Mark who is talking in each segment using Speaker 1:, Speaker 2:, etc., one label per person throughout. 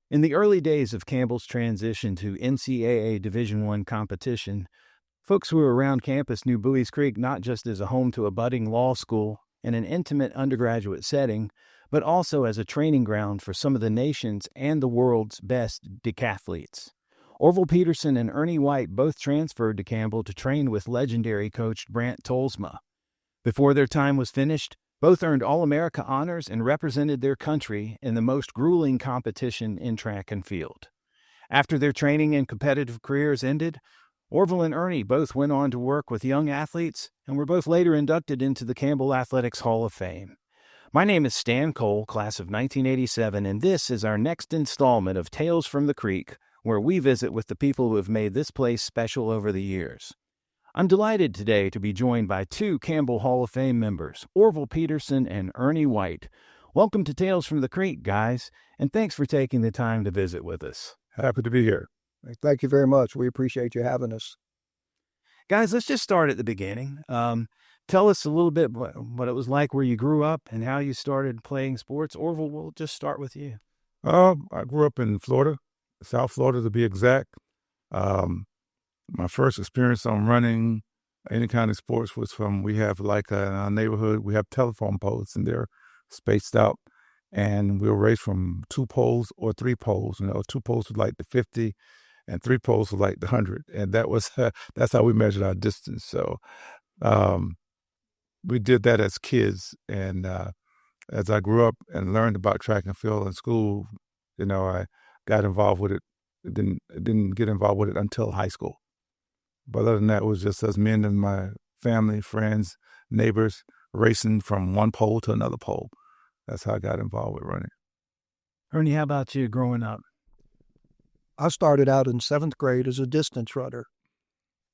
Speaker 1: In the early days of Campbell's transition to NCAA Division I competition, folks who were around campus knew Buies Creek not just as a home to a budding law school and an intimate undergraduate setting, but also as a training ground for some of the nation's and the world's best decathletes. Orville Peterson and Ernie White both transferred to Campbell to train with legendary Coach Brant Tolsma. Before their time was finished, both earned All-America honors and represented their country in the most grueling competition in track and field. After their training and competitive careers ended, Orville and Ernie both went on to work with young athletes and were both later inducted into the Campbell Athletics Hall of Fame. My name is Stan Cole, class of 1987, and this is our next installment of Tales from the Creek, where we visit with the people who have made this place special over the years. I'm delighted today to be joined by two Campbell Hall of Fame members, Orville Peterson and Ernie White. Welcome to Tales from the Creek, guys, and thanks for taking the time to visit with us.
Speaker 2: Happy to be here.
Speaker 3: Thank you very much. We appreciate you having us.
Speaker 1: Guys, let's just start at the beginning. Tell us a little bit what it was like where you grew up and how you started playing sports. Orville, we'll just start with you.
Speaker 2: I grew up in Florida, South Florida to be exact. My first experience on running any kind of sports was we have in our neighborhood, we have telephone poles and they're spaced out. And we'll race from 2 poles or 3 poles. 2 poles was like the 50 and 3 poles was like the 100. And that's how we measured our distance. So we did that as kids. And as I grew up and learned about track and field in school, I got involved with it. Didn't get involved with it until high school. But other than that, it was just us men and my family, friends, neighbors, racing from one pole to another pole. That's how I got involved with running.
Speaker 1: Ernie, how about you growing up?
Speaker 3: I started out in 7th grade as a distance runner,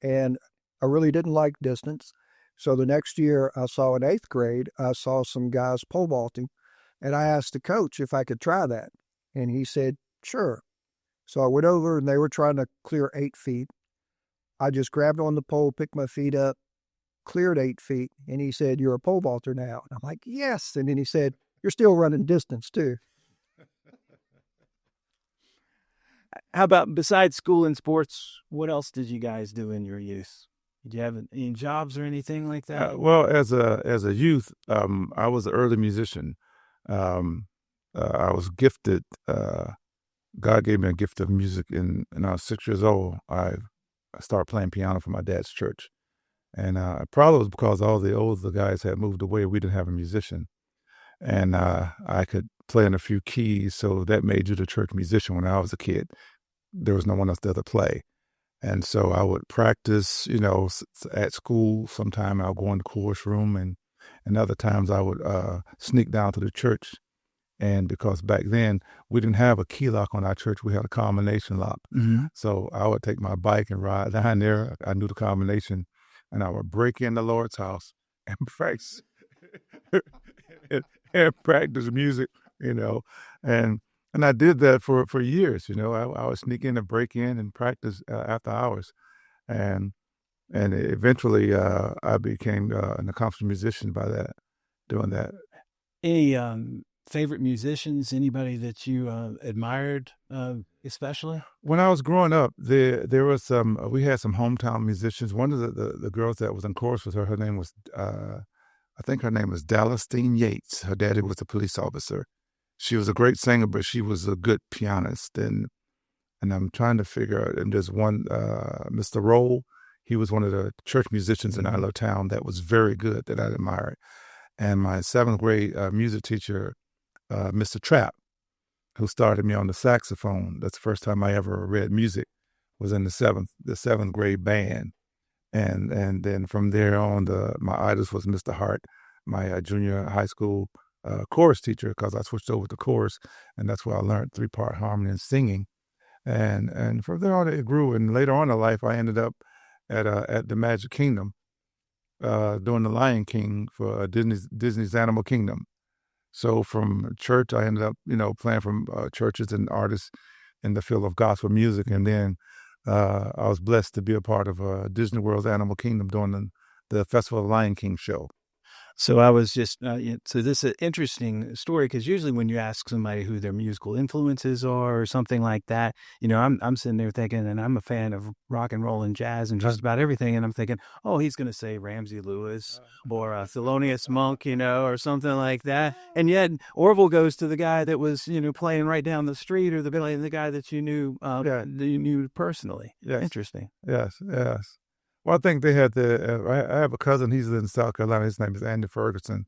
Speaker 3: and I really didn't like distance. So the next year I saw in 8th grade, I saw some guys pole vaulting, and I asked the coach if I could try that. And he said, sure. So I went over and they were trying to clear 8 feet. I just grabbed on the pole, picked my feet up, cleared 8 feet. And he said, you're a pole vaulter now. And I'm like, yes. And then he said, you're still running distance too.
Speaker 1: How about besides school and sports, what else did you guys do in your youth? Did you have any jobs or anything like that?
Speaker 2: Well, as a youth, I was an early musician. I was gifted. God gave me a gift of music. And when I was 6 years old, I started playing piano for my dad's church. And probably was because all the older guys had moved away. We didn't have a musician. And I could play in a few keys, so that made you the church musician when I was a kid. There was no one else there to play. And so I would practice, at school. Sometime I'll go in the chorus room, and other times I would sneak down to the church. And because back then we didn't have a key lock on our church, we had a combination lock.
Speaker 1: Mm-hmm.
Speaker 2: So I would take my bike and ride down there. I knew the combination, and I would break in the Lord's house and practice. and practice music, and I did that for years. I would sneak in and break in and practice after hours, and eventually I became an accomplished musician by doing that.
Speaker 1: Any favorite musicians? Anybody that you admired, especially?
Speaker 2: When I was growing up, there was we had some hometown musicians. One of the girls that was in chorus with her, her name was I think her name was Dallasteen Yates. Her daddy was a police officer. She was a great singer, but she was a good pianist. And I'm trying to figure out, and there's one, Mr. Roll, he was one of the church musicians in our little town that was very good, that I admired. And my 7th grade music teacher, Mr. Trapp, who started me on the saxophone, that's the first time I ever read music, was in the 7th grade band. And then from there on, my idols was Mr. Hart, my junior high school chorus teacher, because I switched over to chorus, and that's where I learned 3-part harmony and singing. And from there on, it grew. And later on in life, I ended up at the Magic Kingdom, doing the Lion King for Disney's Animal Kingdom. So from church, I ended up, playing from churches and artists in the field of gospel music, and then I was blessed to be a part of Disney World's Animal Kingdom during the Festival of Lion King show.
Speaker 1: So I was just, so this is an interesting story because usually when you ask somebody who their musical influences are or something like that, I'm sitting there thinking, and I'm a fan of rock and roll and jazz and just about everything. And I'm thinking, oh, he's going to say Ramsey Lewis or Thelonious Monk, or something like that. And yet Orville goes to the guy that was, playing right down the street, or the guy that you knew, that you knew personally.
Speaker 2: Yes.
Speaker 1: Interesting.
Speaker 2: Yes. Well, I think they had I have a cousin, he's in South Carolina, his name is Andy Ferguson.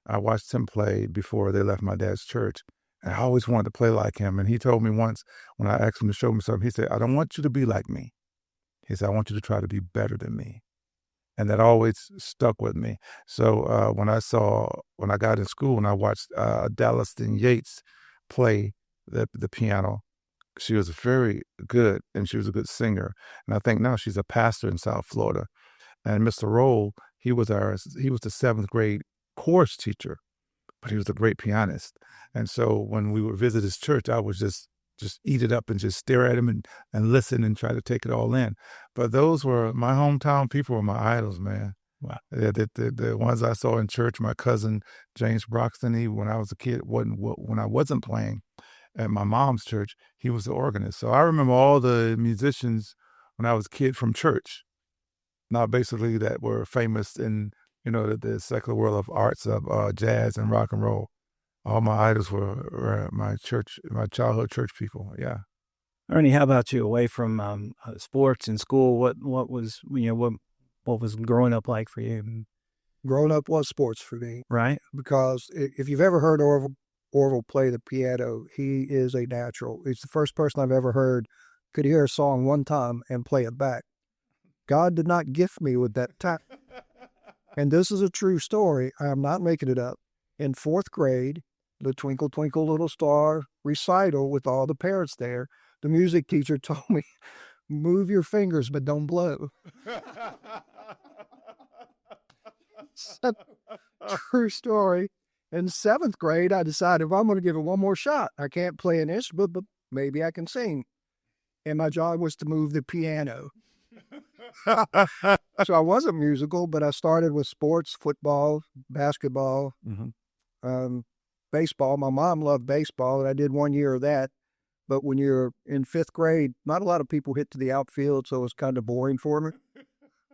Speaker 2: I watched him play before they left my dad's church. And I always wanted to play like him. And he told me once when I asked him to show me something, he said, I don't want you to be like me. He said, I want you to try to be better than me. And that always stuck with me. So when I got in school and I watched Dallaston Yates play the piano, she was very good and she was a good singer. And I think now she's a pastor in South Florida. And Mr. Roll, he was the seventh grade course teacher, but he was a great pianist. And so when we would visit his church, I would just eat it up and just stare at him and listen and try to take it all in. But those were my hometown people, were my idols, man. Wow. The ones I saw in church, my cousin James Broxton, when I was a kid, when I wasn't playing at my mom's church, he was the organist. So I remember all the musicians when I was a kid from church, now basically that were famous in, the secular world of arts, of jazz and rock and roll. All my idols were my childhood church people. Yeah.
Speaker 1: Ernie, how about you? Away from sports and school, what was what was growing up like for you?
Speaker 3: Growing up was sports for me,
Speaker 1: right?
Speaker 3: Because if you've ever heard Orville play the piano, he is a natural. He's the first person I've ever heard could hear a song one time and play it back. God did not gift me with that talent. And this is a true story. I'm not making it up. In fourth grade, the Twinkle, Twinkle, Little Star recital with all the parents there, the music teacher told me, move your fingers, but don't blow. True story. In seventh grade, I decided, I'm going to give it one more shot. I can't play an instrument, but maybe I can sing. And my job was to move the piano. So I wasn't musical, but I started with sports, football, basketball, baseball. My mom loved baseball, and I did 1 year of that. But when you're in fifth grade, not a lot of people hit to the outfield, so it was kind of boring for me.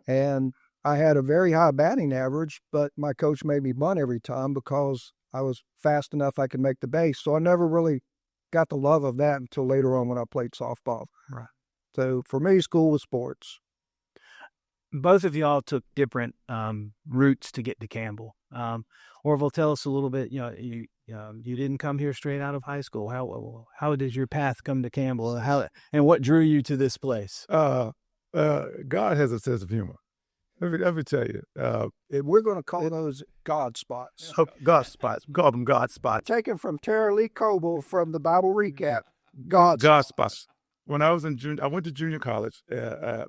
Speaker 3: And I had a very high batting average, but my coach made me bunt every time because I was fast enough I could make the base. So I never really got the love of that until later on when I played softball.
Speaker 1: Right.
Speaker 3: So for me, school was sports.
Speaker 1: Both of y'all took different routes to get to Campbell. Orville, tell us a little bit. You didn't come here straight out of high school. How did your path come to Campbell? And what drew you to this place?
Speaker 2: God has a sense of humor. Let me tell you.
Speaker 3: We're going to call those God spots.
Speaker 2: Oh, God spots. We call them God spots.
Speaker 3: Taken from Tara Lee Coble from the Bible Recap. God spots.
Speaker 2: When I was I went to junior college.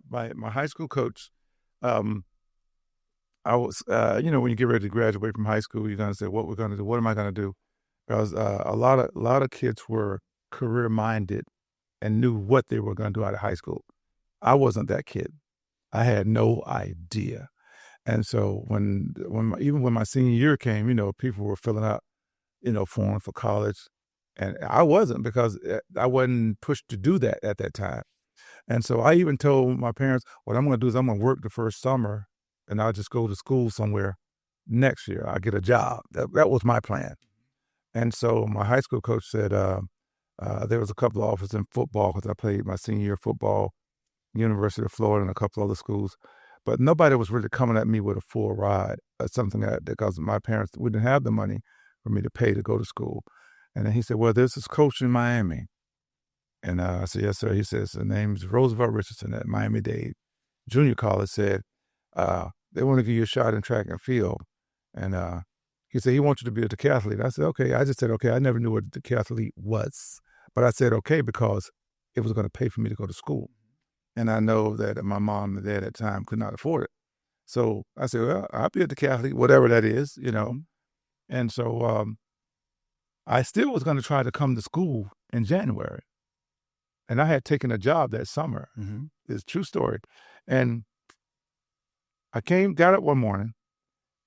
Speaker 2: My high school coach, I was, when you get ready to graduate from high school, you're going to say, what we're going to do? What am I going to do? Because a lot of kids were career minded and knew what they were going to do out of high school. I wasn't that kid. I had no idea. And so even when my senior year came, people were filling out, forms for college. And I wasn't, because I wasn't pushed to do that at that time. And so I even told my parents, what I'm going to do is I'm going to work the first summer and I'll just go to school somewhere next year. I'll get a job. That was my plan. And so my high school coach said there was a couple of offers in football, because I played my senior year football, University of Florida and a couple other schools. But nobody was really coming at me with a full ride or something because my parents wouldn't have the money for me to pay to go to school. And then he said, well, there's this coach in Miami. And I said, yes, sir. He says, the name's Roosevelt Richardson at Miami-Dade Junior College. Said, they want to give you a shot in track and field. And he said, he wants you to be a decathlete. I said, okay. I just said, okay. I never knew what a decathlete was. But I said, okay, because it was going to pay for me to go to school. And I know that my mom and dad at the time could not afford it. So I said, well, I'll be a decathlete, whatever that is, And so I still was going to try to come to school in January. And I had taken a job that summer. Mm-hmm. It's a true story. And I got up one morning,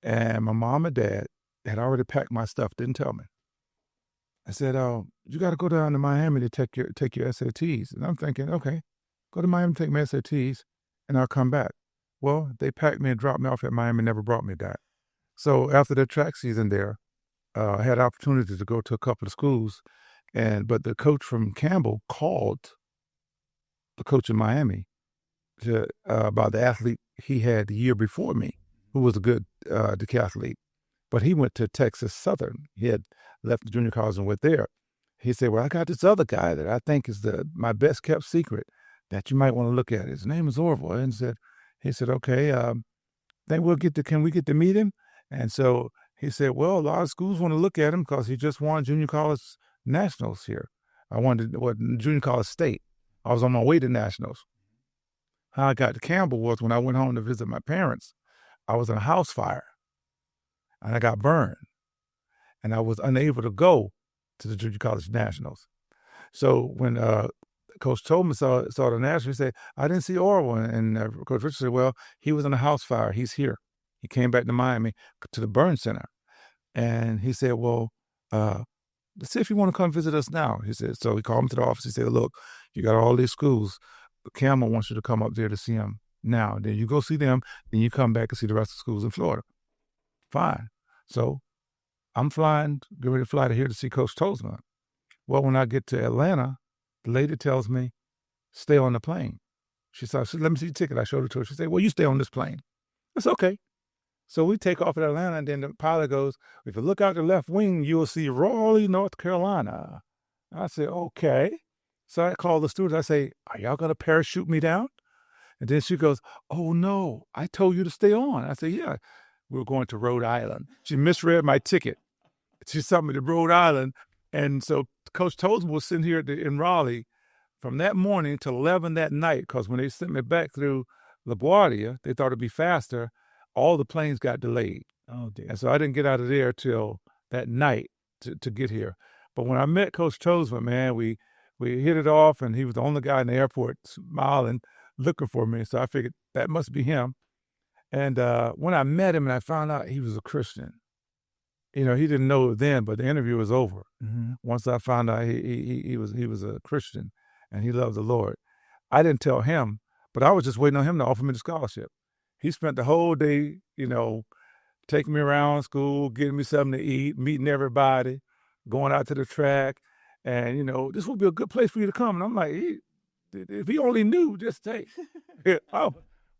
Speaker 2: And my mom and dad had already packed my stuff, didn't tell me. I said, you got to go down to Miami to take your SATs. And I'm thinking, okay, go to Miami, take my SATs, and I'll come back. Well, they packed me and dropped me off at Miami, never brought me back. So after the track season there, I had opportunity to go to a couple of schools, but the coach from Campbell called the coach in Miami about the athlete he had the year before me, who was a good decathlete. But he went to Texas Southern. He had left the junior college and went there. He said, well, I got this other guy that I think is my best kept secret that you might want to look at. His name is Orville. And he said, okay, can we get to meet him? And so he said, well, a lot of schools want to look at him because he just won junior college nationals here. I wanted junior college state. I was on my way to nationals. How I got to Campbell was when I went home to visit my parents. I was in a house fire and I got burned and I was unable to go to the junior college nationals. So when Coach Tolsma saw the national, he said, I didn't see Orville. And Coach Richard said, well, he was in a house fire. He's here. He came back to Miami to the burn center. And he said, well, let's see if you want to come visit us now. He said, so he called him to the office. He said, look, you got all these schools. Campbell wants you to come up there to see him now. Then you go see them. Then you come back and see the rest of the schools in Florida. Fine. So I'm getting ready to fly to here to see Coach Tolsma. Well, when I get to Atlanta, the lady tells me, stay on the plane. She said, let me see your ticket. I showed it to her. She said, well, you stay on this plane. That's okay. So we take off at Atlanta, and then the pilot goes, if you look out the left wing, you'll see Raleigh, North Carolina. I said, okay. So I call the stewardess. I say, are y'all going to parachute me down? And then she goes, oh, no, I told you to stay on. I said, yeah, we're going to Rhode Island. She misread my ticket. She sent me to Rhode Island. And so Coach Tolsma was sitting here in Raleigh from that morning till 11 that night, because when they sent me back through LaGuardia, they thought it'd be faster. All the planes got delayed.
Speaker 1: Oh, dear.
Speaker 2: And so I didn't get out of there till that night to get here. But when I met Coach Tolsma, man, we hit it off, and he was the only guy in the airport smiling, looking for me. So I figured that must be him. And when I met him and I found out he was a Christian, he didn't know it then, but the interview was over.
Speaker 1: Mm-hmm.
Speaker 2: Once I found out he was a Christian and he loved the Lord. I didn't tell him, but I was just waiting on him to offer me the scholarship. He spent the whole day, taking me around school, getting me something to eat, meeting everybody, going out to the track. And, this would be a good place for you to come. And I'm like, if he only knew, just stay.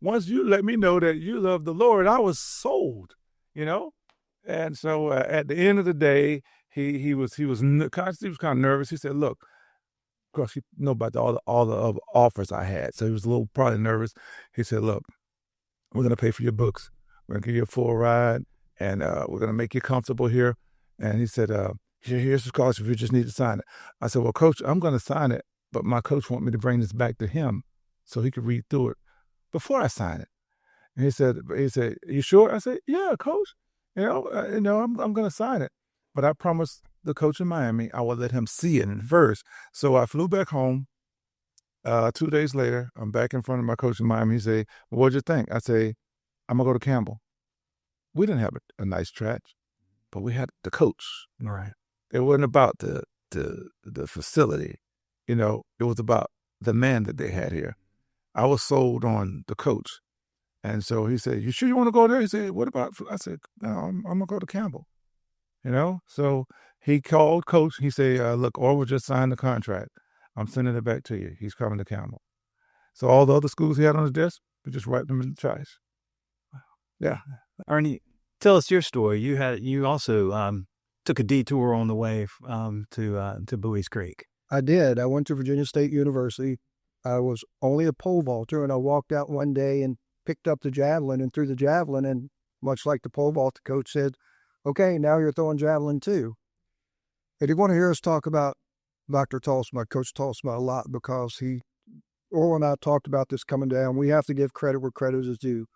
Speaker 2: Once you let me know that you love the Lord, I was sold, And so at the end of the day, he was kind of nervous. He said, look, of course, you know about all the offers I had. So he was a little probably nervous. He said, look, we're going to pay for your books. We're going to give you a full ride, and we're going to make you comfortable here. And he said, here's the scholarship. You just need to sign it. I said, well, Coach, I'm going to sign it, but my coach wants me to bring this back to him so he could read through it before I sign it. And he said, you sure? I said, yeah, Coach. I'm going to sign it. But I promised the coach in Miami I would let him see it first. So I flew back home. 2 days later, I'm back in front of my coach in Miami. He said, well, what'd you think? I say, I'm going to go to Campbell. We didn't have a nice track, but we had the coach.
Speaker 1: Right.
Speaker 2: It wasn't about the facility. It was about the man that they had here. I was sold on the coach. And so he said, you sure you want to go there? He said, what about, I said, no, I'm going to go to Campbell. So he called coach. He said, look, Orville just signed the contract. I'm sending it back to you. He's coming to Campbell. So all the other schools he had on his desk, we just wiped them in the trash. Yeah.
Speaker 1: Ernie, tell us your story. You also took a detour on the way to Buies Creek.
Speaker 3: I did. I went to Virginia State University. I was only a pole vaulter, and I walked out one day and picked up the javelin and threw the javelin, and much like the pole vault, the coach said, okay, now you're throwing javelin too. And you want to hear us talk about Dr. Tolsma, Coach Tolsma, a lot, because Orville and I talked about this coming down. We have to give credit where credit is due.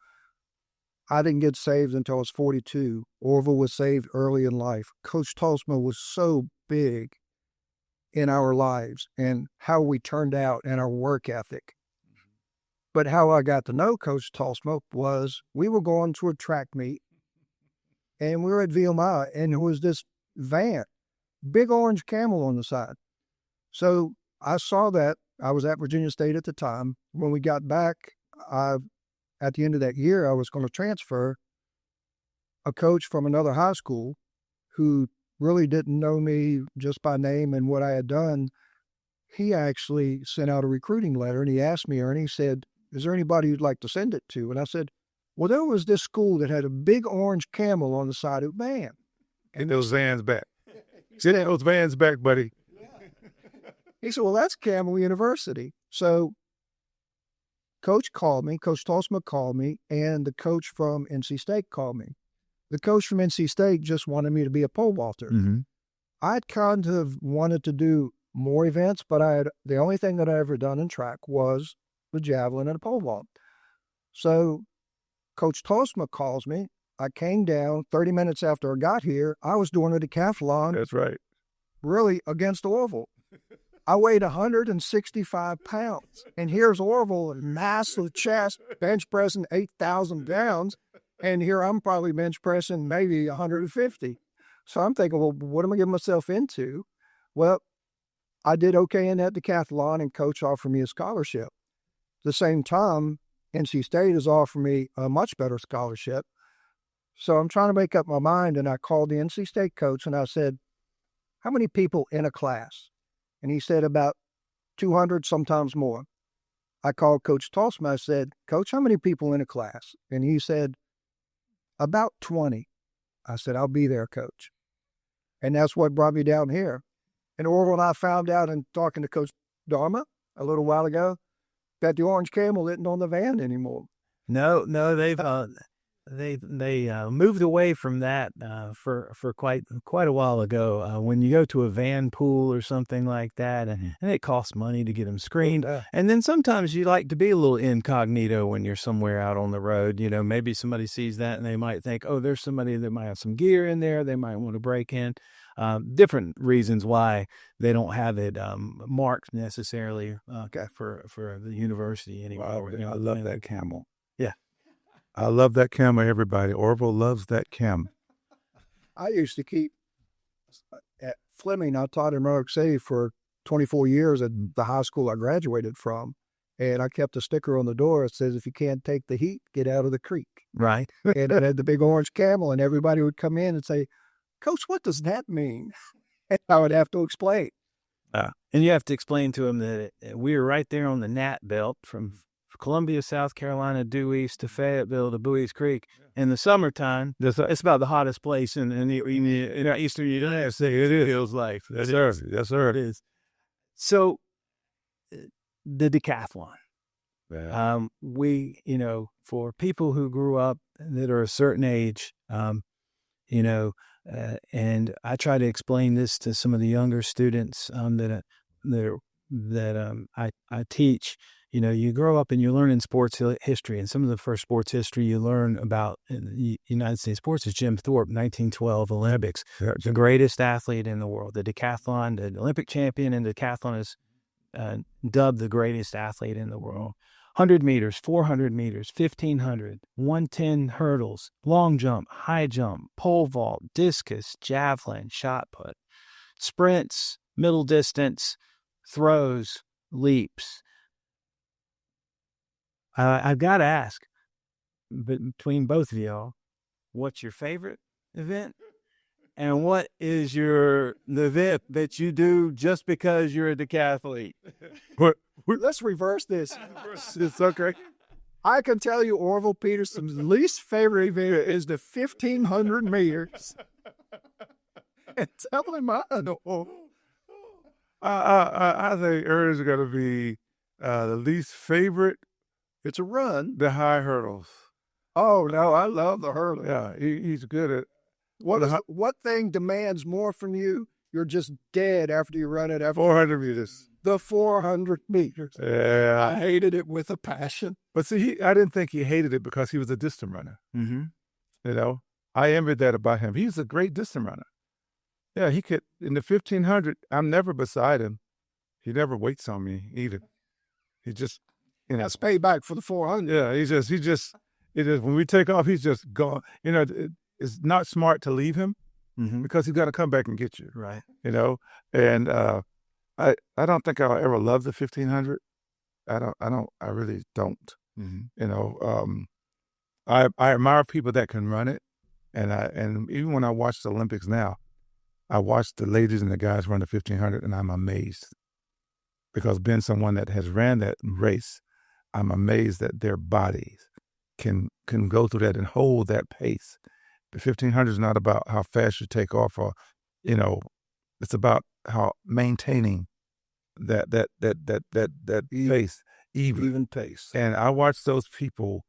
Speaker 3: I didn't get saved until I was 42. Orville was saved early in life. Coach Tolsma was so big in our lives and how we turned out and our work ethic. But how I got to know Coach Tolsma was we were going to a track meet, and we were at VMI, and there was this van, big orange camel on the side. So I saw that. I was at Virginia State at the time. When we got back, at the end of that year, I was going to transfer. A coach from another high school who really didn't know me just by name and what I had done, he actually sent out a recruiting letter, and he asked me, Ernie, he said, is there anybody you'd like to send it to? And I said, well, there was this school that had a big orange camel on the side of the van.
Speaker 2: And those vans back. Get those vans back, buddy.
Speaker 3: He said, well, that's Campbell University. So Coach Tolsma called me, and the coach from NC State called me. The coach from NC State just wanted me to be a pole vaulter.
Speaker 2: Mm-hmm.
Speaker 3: I'd kind of wanted to do more events, but the only thing that I ever done in track was the javelin and the pole vault. So Coach Tolsma calls me. I came down 30 minutes after I got here. I was doing a decathlon.
Speaker 2: That's right.
Speaker 3: Really against Orville. I weighed 165 pounds. And here's Orville, massive chest, bench pressing 8,000 pounds. And here I'm probably bench pressing maybe 150. So I'm thinking, well, what am I getting myself into? Well, I did okay in that decathlon, and coach offered me a scholarship. At the same time, NC State has offered me a much better scholarship. So I'm trying to make up my mind, and I called the NC State coach, and I said, how many people in a class? And he said about 200, sometimes more. I called Coach Tolsma. I said, Coach, how many people in a class? And he said, about 20. I said, I'll be there, Coach. And that's what brought me down here. And Orville and I found out in talking to Coach Dharma a little while ago that the orange camel isn't on the van anymore.
Speaker 1: No, they've moved away from that for quite a while ago. When you go to a van pool or something like that, and it costs money to get them screened, and then sometimes you like to be a little incognito when you're somewhere out on the road. You know, maybe somebody sees that and they might think, oh, there's somebody that might have some gear in there. They might want to break in. Different reasons why they don't have it marked necessarily for the university anymore.
Speaker 2: Wow, I love that camel.
Speaker 1: Yeah.
Speaker 2: I love that camel, everybody. Orville loves that camel.
Speaker 3: I used to keep at Fleming. I taught in New City for 24 years at the high school I graduated from. And I kept a sticker on the door that says, if you can't take the heat, get out of the creek.
Speaker 1: Right.
Speaker 3: And it had the big orange camel, and everybody would come in and say, Coach, what does that mean? And I would have to explain.
Speaker 1: And you have to explain to them that we were right there on the Nat belt from Columbia, South Carolina, due east to Fayetteville to Buies Creek. In the summertime, it's about the hottest place in our eastern United States. It feels like.
Speaker 2: Yes, sir. Yes, sir.
Speaker 1: It is. So, the decathlon.
Speaker 2: Yeah.
Speaker 1: We, for people who grew up that are a certain age, and I try to explain this to some of the younger students that I teach. You grow up and you learn in sports history, and some of the first sports history you learn about in the United States sports is Jim Thorpe, 1912 Olympics, the greatest athlete in the world. The decathlon, the Olympic champion in decathlon is dubbed the greatest athlete in the world. 100 meters, 400 meters, 1,500, 110 hurdles, long jump, high jump, pole vault, discus, javelin, shot put, sprints, middle distance, throws, leaps. I've got to ask, between both of y'all, what's your favorite event? And what is the event that you do just because you're a decathlete?
Speaker 3: Let's reverse this.
Speaker 2: It's okay.
Speaker 3: I can tell you Orville Peterson's least favorite event is the 1,500 meters. And tell him I know.
Speaker 2: I think Ernie's going to be the least favorite.
Speaker 3: It's a run.
Speaker 2: The high hurdles.
Speaker 3: Oh, no, I love the hurdle.
Speaker 2: Yeah, he's good at.
Speaker 3: What thing demands more from you? You're just dead after you run it.
Speaker 2: 400 meters.
Speaker 3: The 400 meters.
Speaker 2: Yeah.
Speaker 3: I hated it with a passion.
Speaker 2: But see, I didn't think he hated it because he was a distant runner.
Speaker 1: Mm-hmm.
Speaker 2: I envied that about him. He's a great distant runner. Yeah, he could, in the 1,500, I'm never beside him. He never waits on me either. He just,
Speaker 3: That's payback for the 400.
Speaker 2: Yeah, he just, when we take off, he's just gone. it's not smart to leave him because he's going to come back and get you.
Speaker 1: Right.
Speaker 2: And I don't think I'll ever love the 1500. I really don't. I admire people that can run it. And even when I watch the Olympics now, I watch the ladies and the guys run the 1500 and I'm amazed because being someone that has ran that race, I'm amazed that their bodies can go through that and hold that pace. The 1500 is not about how fast you take off or, it's about how maintaining that pace, even pace. And I watch those people,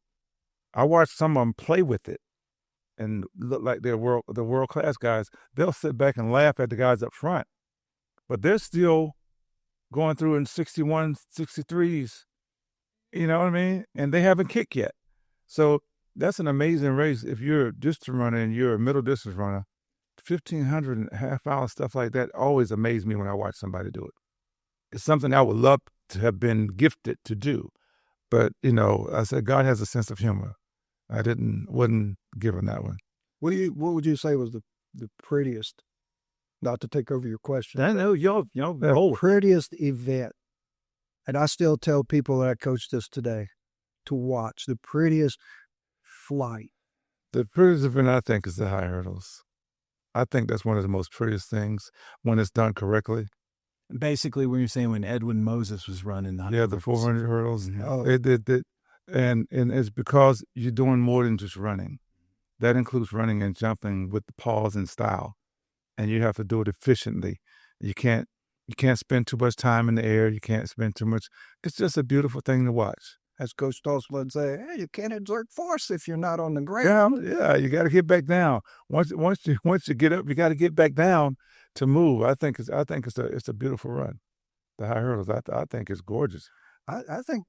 Speaker 2: I watch some of them play with it and look like they're the world-class guys. They'll sit back and laugh at the guys up front, but they're still going through in 61, 63s, you know what I mean? And they haven't kicked yet. So that's an amazing race. If you're a distance runner and you're a middle distance runner, 1500 and half hour stuff like that always amazed me when I watch somebody do it. It's something I would love to have been gifted to do. But, I said, God has a sense of humor. I wouldn't give him that one.
Speaker 3: What would you say was the prettiest, not to take over your question?
Speaker 1: I know,
Speaker 3: the prettiest event, and I still tell people that I coached this today to watch, the prettiest flight.
Speaker 2: The prettiest event, I think, is the high hurdles. I think that's one of the most prettiest things when it's done correctly.
Speaker 1: Basically, when you're saying when Edwin Moses was running
Speaker 2: the 400 hurdles.
Speaker 3: Oh.
Speaker 2: And it's because you're doing more than just running. That includes running and jumping with the pause and style, and you have to do it efficiently. You can't spend too much time in the air. You can't spend too much. It's just a beautiful thing to watch.
Speaker 3: As Coach Tolsma would say, hey, you can't exert force if you're not on the ground.
Speaker 2: Yeah, you got to get back down. Once you get up, you got to get back down to move. I think it's a beautiful run. The high hurdles, I think it's gorgeous.
Speaker 3: I think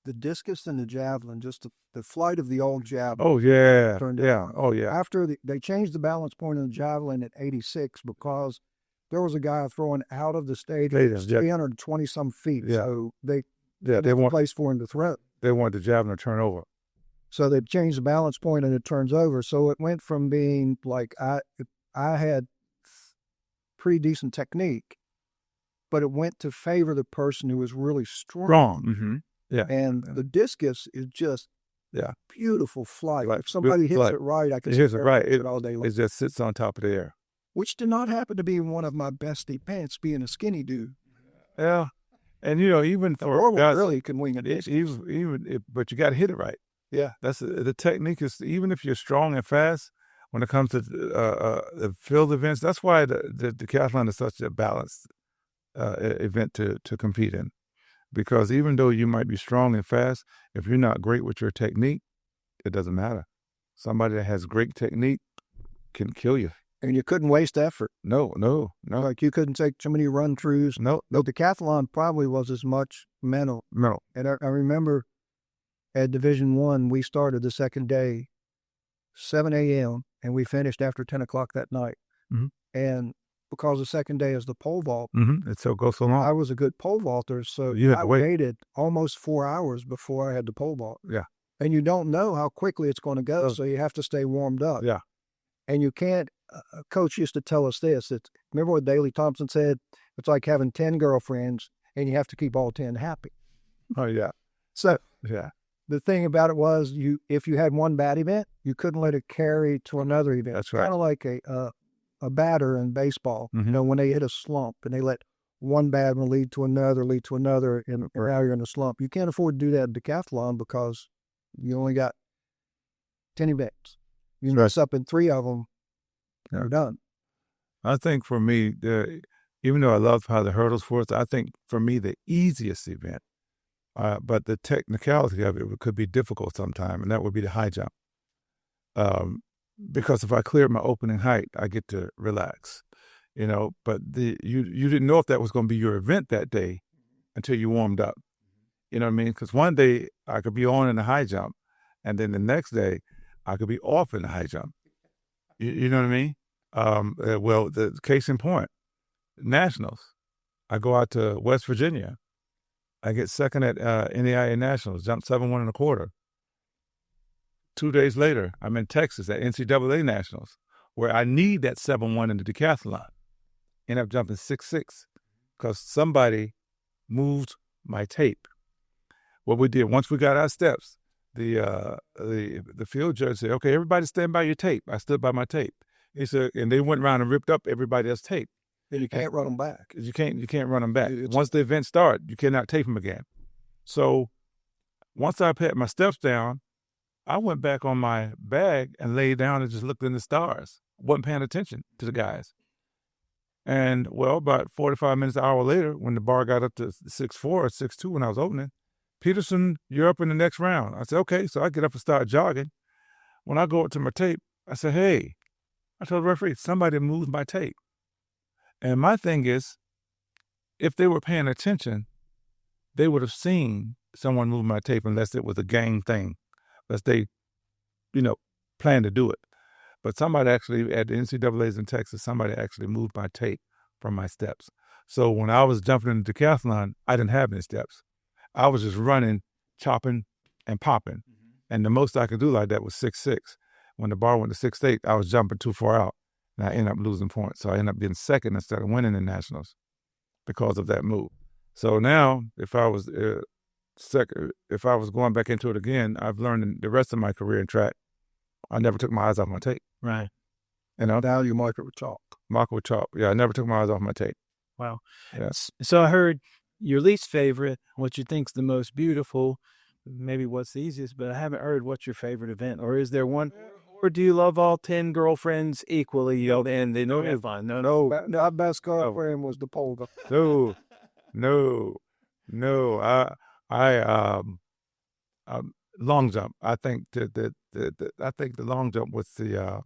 Speaker 3: the discus and the javelin, just the flight of the old javelin.
Speaker 2: Oh yeah,
Speaker 3: yeah.
Speaker 2: Oh yeah.
Speaker 3: After they changed the balance point of the javelin at 86 because there was a guy throwing out of the stadium 320 some feet.
Speaker 2: Yeah.
Speaker 3: So they
Speaker 2: want
Speaker 3: a place for him to throw.
Speaker 2: They wanted the javelin to turn over.
Speaker 3: So they changed the balance point and it turns over. So it went from being like I had pretty decent technique, but it went to favor the person who was really strong.
Speaker 2: Mm-hmm. Yeah.
Speaker 3: And the discus is just beautiful flight. If somebody hits it right, I can
Speaker 2: hit it right.
Speaker 3: It all day long.
Speaker 2: It just sits on top of the air.
Speaker 3: Which did not happen to be one of my best events, being a skinny dude.
Speaker 2: Yeah. And even for
Speaker 3: Orville
Speaker 2: guys,
Speaker 3: really can wing a disc.
Speaker 2: But you got to hit it right.
Speaker 3: Yeah.
Speaker 2: That's the technique is, even if you're strong and fast, when it comes to the field events, that's why the decathlon is such a balanced event to compete in. Because even though you might be strong and fast, if you're not great with your technique, it doesn't matter. Somebody that has great technique can kill you.
Speaker 3: And you couldn't waste effort.
Speaker 2: No.
Speaker 3: Like you couldn't take too many run-throughs.
Speaker 2: No.
Speaker 3: The decathlon probably was as much mental. And I remember at Division I, we started the second day, 7 a.m., and we finished after 10 o'clock that night.
Speaker 2: Mm-hmm.
Speaker 3: And because the second day is the pole vault,
Speaker 2: it goes so long.
Speaker 3: I was a good pole vaulter, so I waited almost 4 hours before I had the pole vault.
Speaker 2: Yeah.
Speaker 3: And you don't know how quickly it's going to go, so you have to stay warmed up.
Speaker 2: Yeah.
Speaker 3: And you can't, a coach used to tell us this, remember what Daley Thompson said? It's like having 10 girlfriends, and you have to keep all 10 happy.
Speaker 2: Oh, yeah.
Speaker 3: So the thing about it was, if you had one bad event, you couldn't let it carry to another event.
Speaker 2: That's right.
Speaker 3: Kind of like a batter in baseball, when they hit a slump and they let one bad one lead to another, and now you're in a slump. You can't afford to do that in decathlon because you only got 10 events. You mess up in 3 of them, you're done.
Speaker 2: I think for me, even though I love how the hurdles for us, I think for me the easiest event, but the technicality of it could be difficult sometime, and that would be the high jump. Because if I clear my opening height, I get to relax, but you didn't know if that was going to be your event that day until you warmed up. You know what I mean? Because one day I could be on in the high jump, and then the next day I could be off in the high jump. You know what I mean? Well, the case in point, nationals. I go out to West Virginia. I get second at NAIA Nationals, jump 7.1 1/4. 2 days later, I'm in Texas at NCAA Nationals, where I need that 7-1 in the decathlon. End up jumping 6'6", because somebody moved my tape. What we did, once we got our steps, the field judge said, "Okay, everybody stand by your tape." I stood by my tape. He said, and they went around and ripped up everybody else's tape.
Speaker 3: And you can't run them back.
Speaker 2: You can't run them back. Once the event starts, you cannot tape them again. So once I put my steps down, I went back on my bag and laid down and just looked in the stars. Wasn't paying attention to the guys. And, well, about 45 minutes, an hour later, when the bar got up to 6'4" or 6'2" when I was opening, "Peterson, you're up in the next round." I said, "Okay." So I get up and start jogging. When I go up to my tape, I said, "Hey," I told the referee, "somebody moved my tape." And my thing is, if they were paying attention, they would have seen someone move my tape unless it was a gang thing, unless they, planned to do it. But somebody actually, at the NCAAs in Texas, somebody actually moved my tape from my steps. So when I was jumping in the decathlon, I didn't have any steps. I was just running, chopping, and popping. And the most I could do like that was 6'6". When the bar went to 6'8", I was jumping too far out, and I ended up losing points. So I ended up being second instead of winning the nationals because of that move. So now, if I was going back into it again, I've learned in the rest of my career in track, I never took my eyes off my tape.
Speaker 1: Right.
Speaker 3: Now you mark it with chalk.
Speaker 2: Mark it with chalk. Yeah, I never took my eyes off my tape.
Speaker 1: Wow.
Speaker 2: Yes.
Speaker 1: So I heard your least favorite, what you think's the most beautiful, maybe what's the easiest, but I haven't heard what's your favorite event, or is there one, or do you love all 10 girlfriends equally? And they know it's fun. No.
Speaker 3: My best girlfriend was the pole vault.
Speaker 2: No. I long jump. I think the long jump was the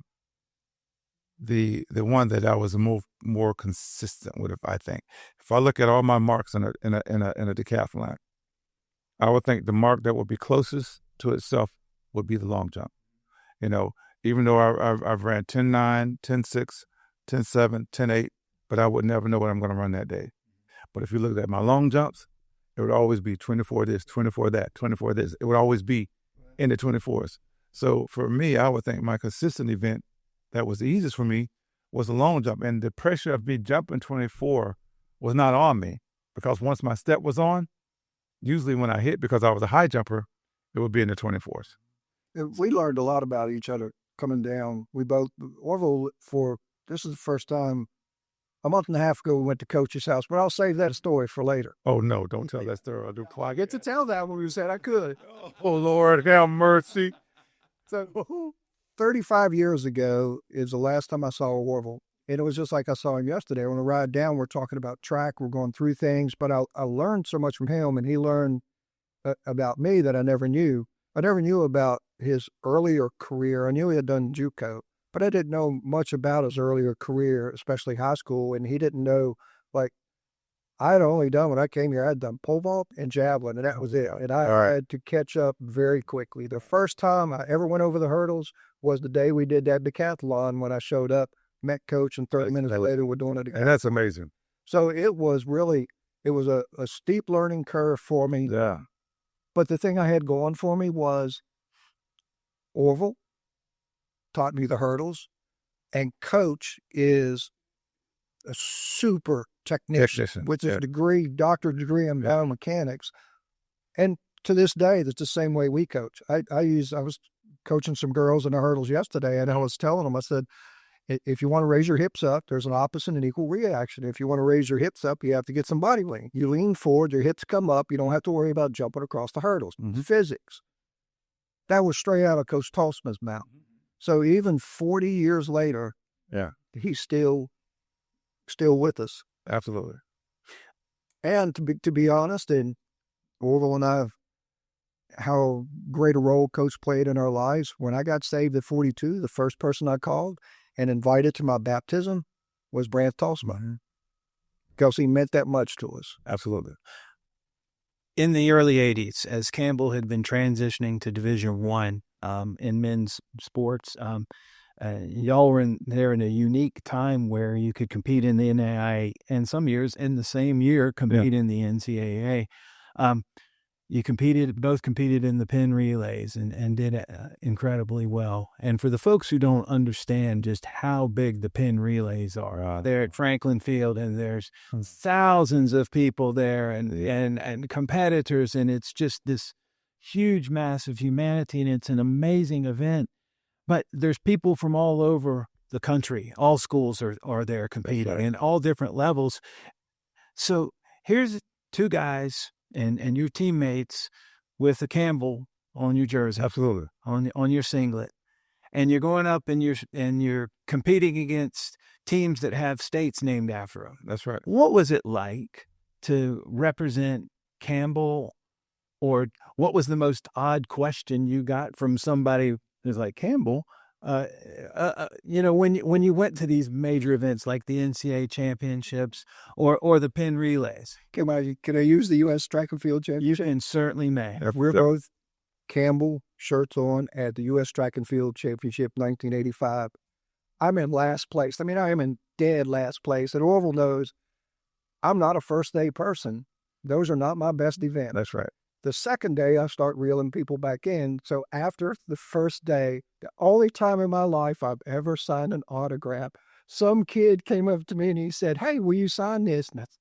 Speaker 2: one that I was more consistent with. I think if I look at all my marks in a decathlon, I would think the mark that would be closest to itself would be the long jump. Even though I've ran 10.9, 10.6, 10.7, 10.8, but I would never know what I'm going to run that day. But if you look at my long jumps, it would always be 24 this, 24 that, 24 this. It would always be in the 24s. So for me, I would think my consistent event that was the easiest for me was the long jump. And the pressure of me jumping 24 was not on me, because once my step was on, usually when I hit, because I was a high jumper, it would be in the 24s.
Speaker 3: We learned a lot about each other coming down. Orville, this is the first time, a month and a half ago, we went to Coach's house, but I'll save that story for later.
Speaker 2: Oh, no, don't tell that story.
Speaker 3: I get to tell that when we said I could.
Speaker 2: Oh, Lord, have mercy.
Speaker 3: So 35 years ago is the last time I saw Orville. And it was just like I saw him yesterday. On the ride down, we're talking about track, we're going through things, but I learned so much from him, and he learned about me that I never knew. I never knew about his earlier career. I knew he had done JUCO, but I didn't know much about his earlier career, especially high school. And he didn't know, I had only done, when I came here, I had done pole vault and javelin, and that was it. And I had to catch up very quickly. The first time I ever went over the hurdles was the day we did that decathlon, when I showed up, met Coach, and 30 minutes later we're doing it again.
Speaker 2: And that's amazing.
Speaker 3: So it was a steep learning curve for me.
Speaker 2: Yeah.
Speaker 3: But the thing I had going for me was Orville taught me the hurdles, and Coach is a super technician with his doctorate degree in biomechanics. And to this day, that's the same way we coach. I was coaching some girls in the hurdles yesterday, and I was telling them, I said, if you want to raise your hips up, there's an opposite and equal reaction. If you want to raise your hips up, you have to get some body lean. You lean forward, your hips come up. You don't have to worry about jumping across the hurdles. Mm-hmm. Physics. That was straight out of Coach Tolsma's mouth. So even 40 years later, he's still with us.
Speaker 2: Absolutely.
Speaker 3: And to be honest, and Orville and I, how great a role Coach played in our lives. When I got saved at 42, the first person I called and invited to my baptism was Brant Tolsma, because he meant that much to us.
Speaker 2: Absolutely.
Speaker 1: In the early 80s, as Campbell had been transitioning to Division I in men's sports, y'all were there in a unique time where you could compete in the NAIA, and some years in the same year compete in the NCAA. You both competed in the pin relays and did incredibly well. And for the folks who don't understand just how big the pin relays are, they're at Franklin Field, and there's thousands of people there and competitors, and it's just this huge mass of humanity, and it's an amazing event. But there's people from all over the country. All schools are there competing in all different levels. So here's two guys and your teammates with a Campbell on your jersey.
Speaker 2: Absolutely.
Speaker 1: On your singlet. And you're going up and you're competing against teams that have states named after them.
Speaker 2: That's right.
Speaker 1: What was it like to represent Campbell, or what was the most odd question you got from somebody who's like, Campbell? When you went to these major events like the NCAA championships or the pin relays.
Speaker 3: Can I use the U.S. track and field championship?
Speaker 1: You certainly may.
Speaker 3: We're both Campbell shirts on at the U.S. track and field championship 1985. I'm in last place. I mean, I am in dead last place. And Orville knows I'm not a first day person. Those are not my best events.
Speaker 2: That's right.
Speaker 3: The second day, I start reeling people back in. So after the first day, the only time in my life I've ever signed an autograph, some kid came up to me and he said, "Hey, will you sign this?" And I said,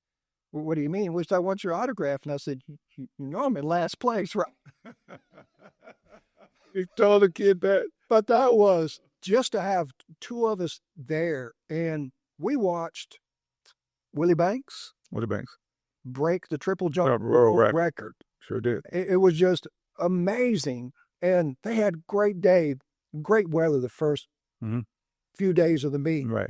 Speaker 3: "Well, what do you mean? I want your autograph." And I said, you know I'm in last place, right?
Speaker 2: You told the kid that.
Speaker 3: But that was just to have two of us there. And we watched Willie Banks break the triple jump record.
Speaker 2: Sure did.
Speaker 3: It was just amazing. And they had great weather the first few days of the meet.
Speaker 2: Right.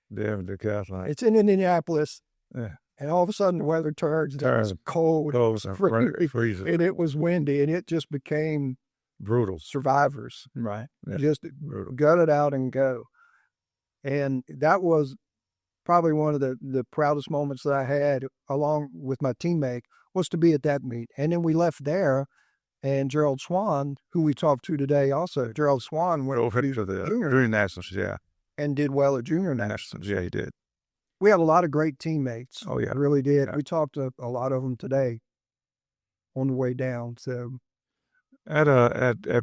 Speaker 2: There in decathlon.
Speaker 3: It's in Indianapolis.
Speaker 2: Yeah.
Speaker 3: And all of a sudden the weather turns. It's cold.
Speaker 2: Freezing.
Speaker 3: And it was windy. And it just became
Speaker 2: brutal.
Speaker 3: Survivors.
Speaker 1: Right.
Speaker 3: Yeah. Just gut it out and go. And that was probably one of the proudest moments that I had, along with my teammate, was to be at that meet. And then we left there, and Gerald Swan, who we talked to today also, Gerald Swan went over to the
Speaker 2: junior nationals, yeah.
Speaker 3: And did well at junior nationals.
Speaker 2: Yeah, he did.
Speaker 3: We had a lot of great teammates.
Speaker 2: Oh, yeah.
Speaker 3: We really did.
Speaker 2: Yeah.
Speaker 3: We talked to a lot of them today on the way down. So
Speaker 2: at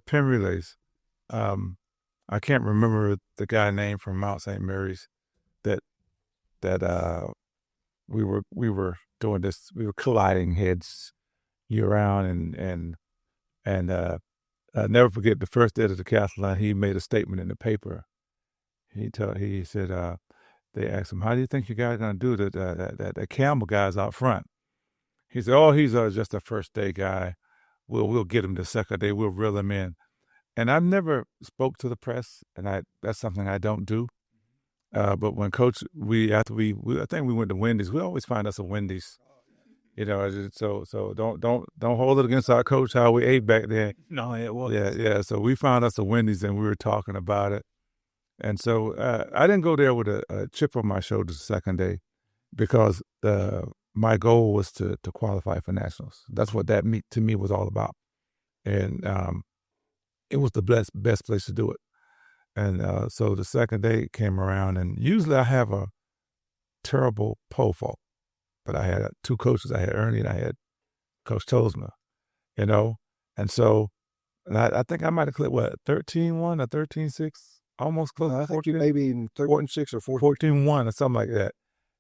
Speaker 2: pin relays, I can't remember the guy name from Mount St. Mary's that we were doing this. We were colliding heads year round, and I'll never forget the first day of the decathlon. He made a statement in the paper. He said they asked him, "How do you think you guys are gonna do that Campbell guy's out front?" He said, "Oh, he's just a first day guy. We'll get him the second day. We'll reel him in." And I've never spoke to the press, and that's something I don't do. But when Coach, I think we went to Wendy's. We always find us a Wendy's, So don't hold it against our coach how we ate back then.
Speaker 1: No, it was.
Speaker 2: Yeah. So we found us a Wendy's and we were talking about it, and so I didn't go there with a chip on my shoulder the second day, because my goal was to qualify for nationals. That's what that meet to me was all about, and it was the best place to do it. And so the second day came around, and usually I have a terrible pole vault, but I had two coaches. I had Ernie and I had Coach Tolsma, and so I think I might have clipped 13-1 or 13-6, almost close.
Speaker 3: I think you maybe 13-6 or
Speaker 2: 14-1 or something like that.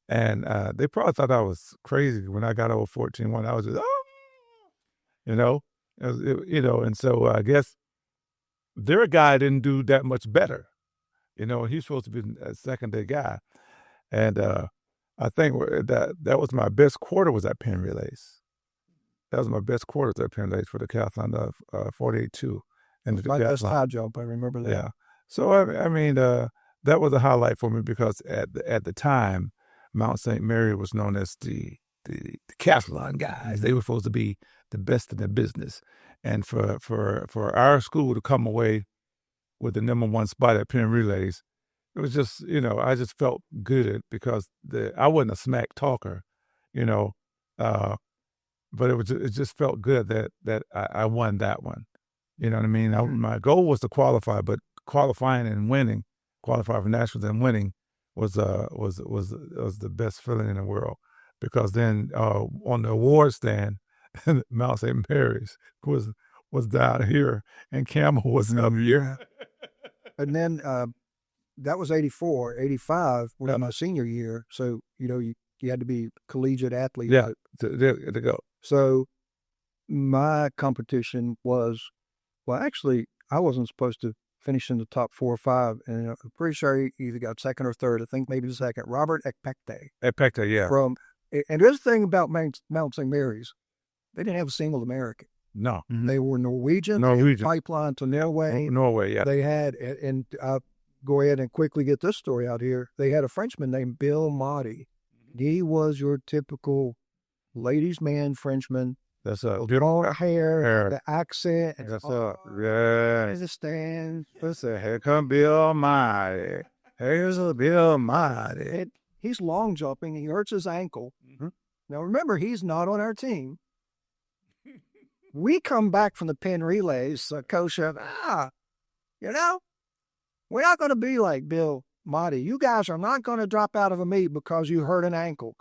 Speaker 2: And they probably thought I was crazy when I got over 14-1. I was just, and so I guess their guy didn't do that much better. He's supposed to be a second day guy. And I think that was my best quarter was at pin relays. That was my best quarter at pin relays for the decathlon of 48-2. And
Speaker 3: my best high jump, I remember that.
Speaker 2: Yeah. So, I mean, that was a highlight for me, because at the time, Mount St. Mary was known as the decathlon guys. They were supposed to be the best in their business. And for our school to come away with the number one spot at pin relays, it was just, I just felt good, because I wasn't a smack talker, but it just felt good that I won that one. You know what I mean? My goal was to qualify, but qualifying and winning, qualify for nationals and winning was the best feeling in the world, because then on the award stand, and Mount St. Mary's was down here, and Campbell was up here.
Speaker 3: And then that was 84. 85 was my senior year. So, you had to be collegiate athlete.
Speaker 2: Yeah, to go.
Speaker 3: So my competition was, well, actually, I wasn't supposed to finish in the top 4 or 5. And I'm pretty sure he either got second or third. I think maybe the second. Robert Ekpekte.
Speaker 2: Ekpekte, yeah.
Speaker 3: And there's the thing about Mount St. Mary's. They didn't have a single American.
Speaker 2: No.
Speaker 3: They were Norwegian. Pipeline to Norway.
Speaker 2: Norway, yeah.
Speaker 3: They had, and I'll go ahead and quickly get this story out here. They had a Frenchman named Bill Motti. He was your typical ladies' man Frenchman.
Speaker 2: That's a
Speaker 3: long hair, the accent.
Speaker 2: That's a yeah.
Speaker 3: Understand?
Speaker 2: Here come Bill Motti. Here's a Bill Motti.
Speaker 3: He's long jumping. He hurts his ankle. Mm-hmm. Now remember, he's not on our team. We come back from the pin relays. Coach said, we're not going to be like Bill Motti. You guys are not going to drop out of a meet because you hurt an ankle.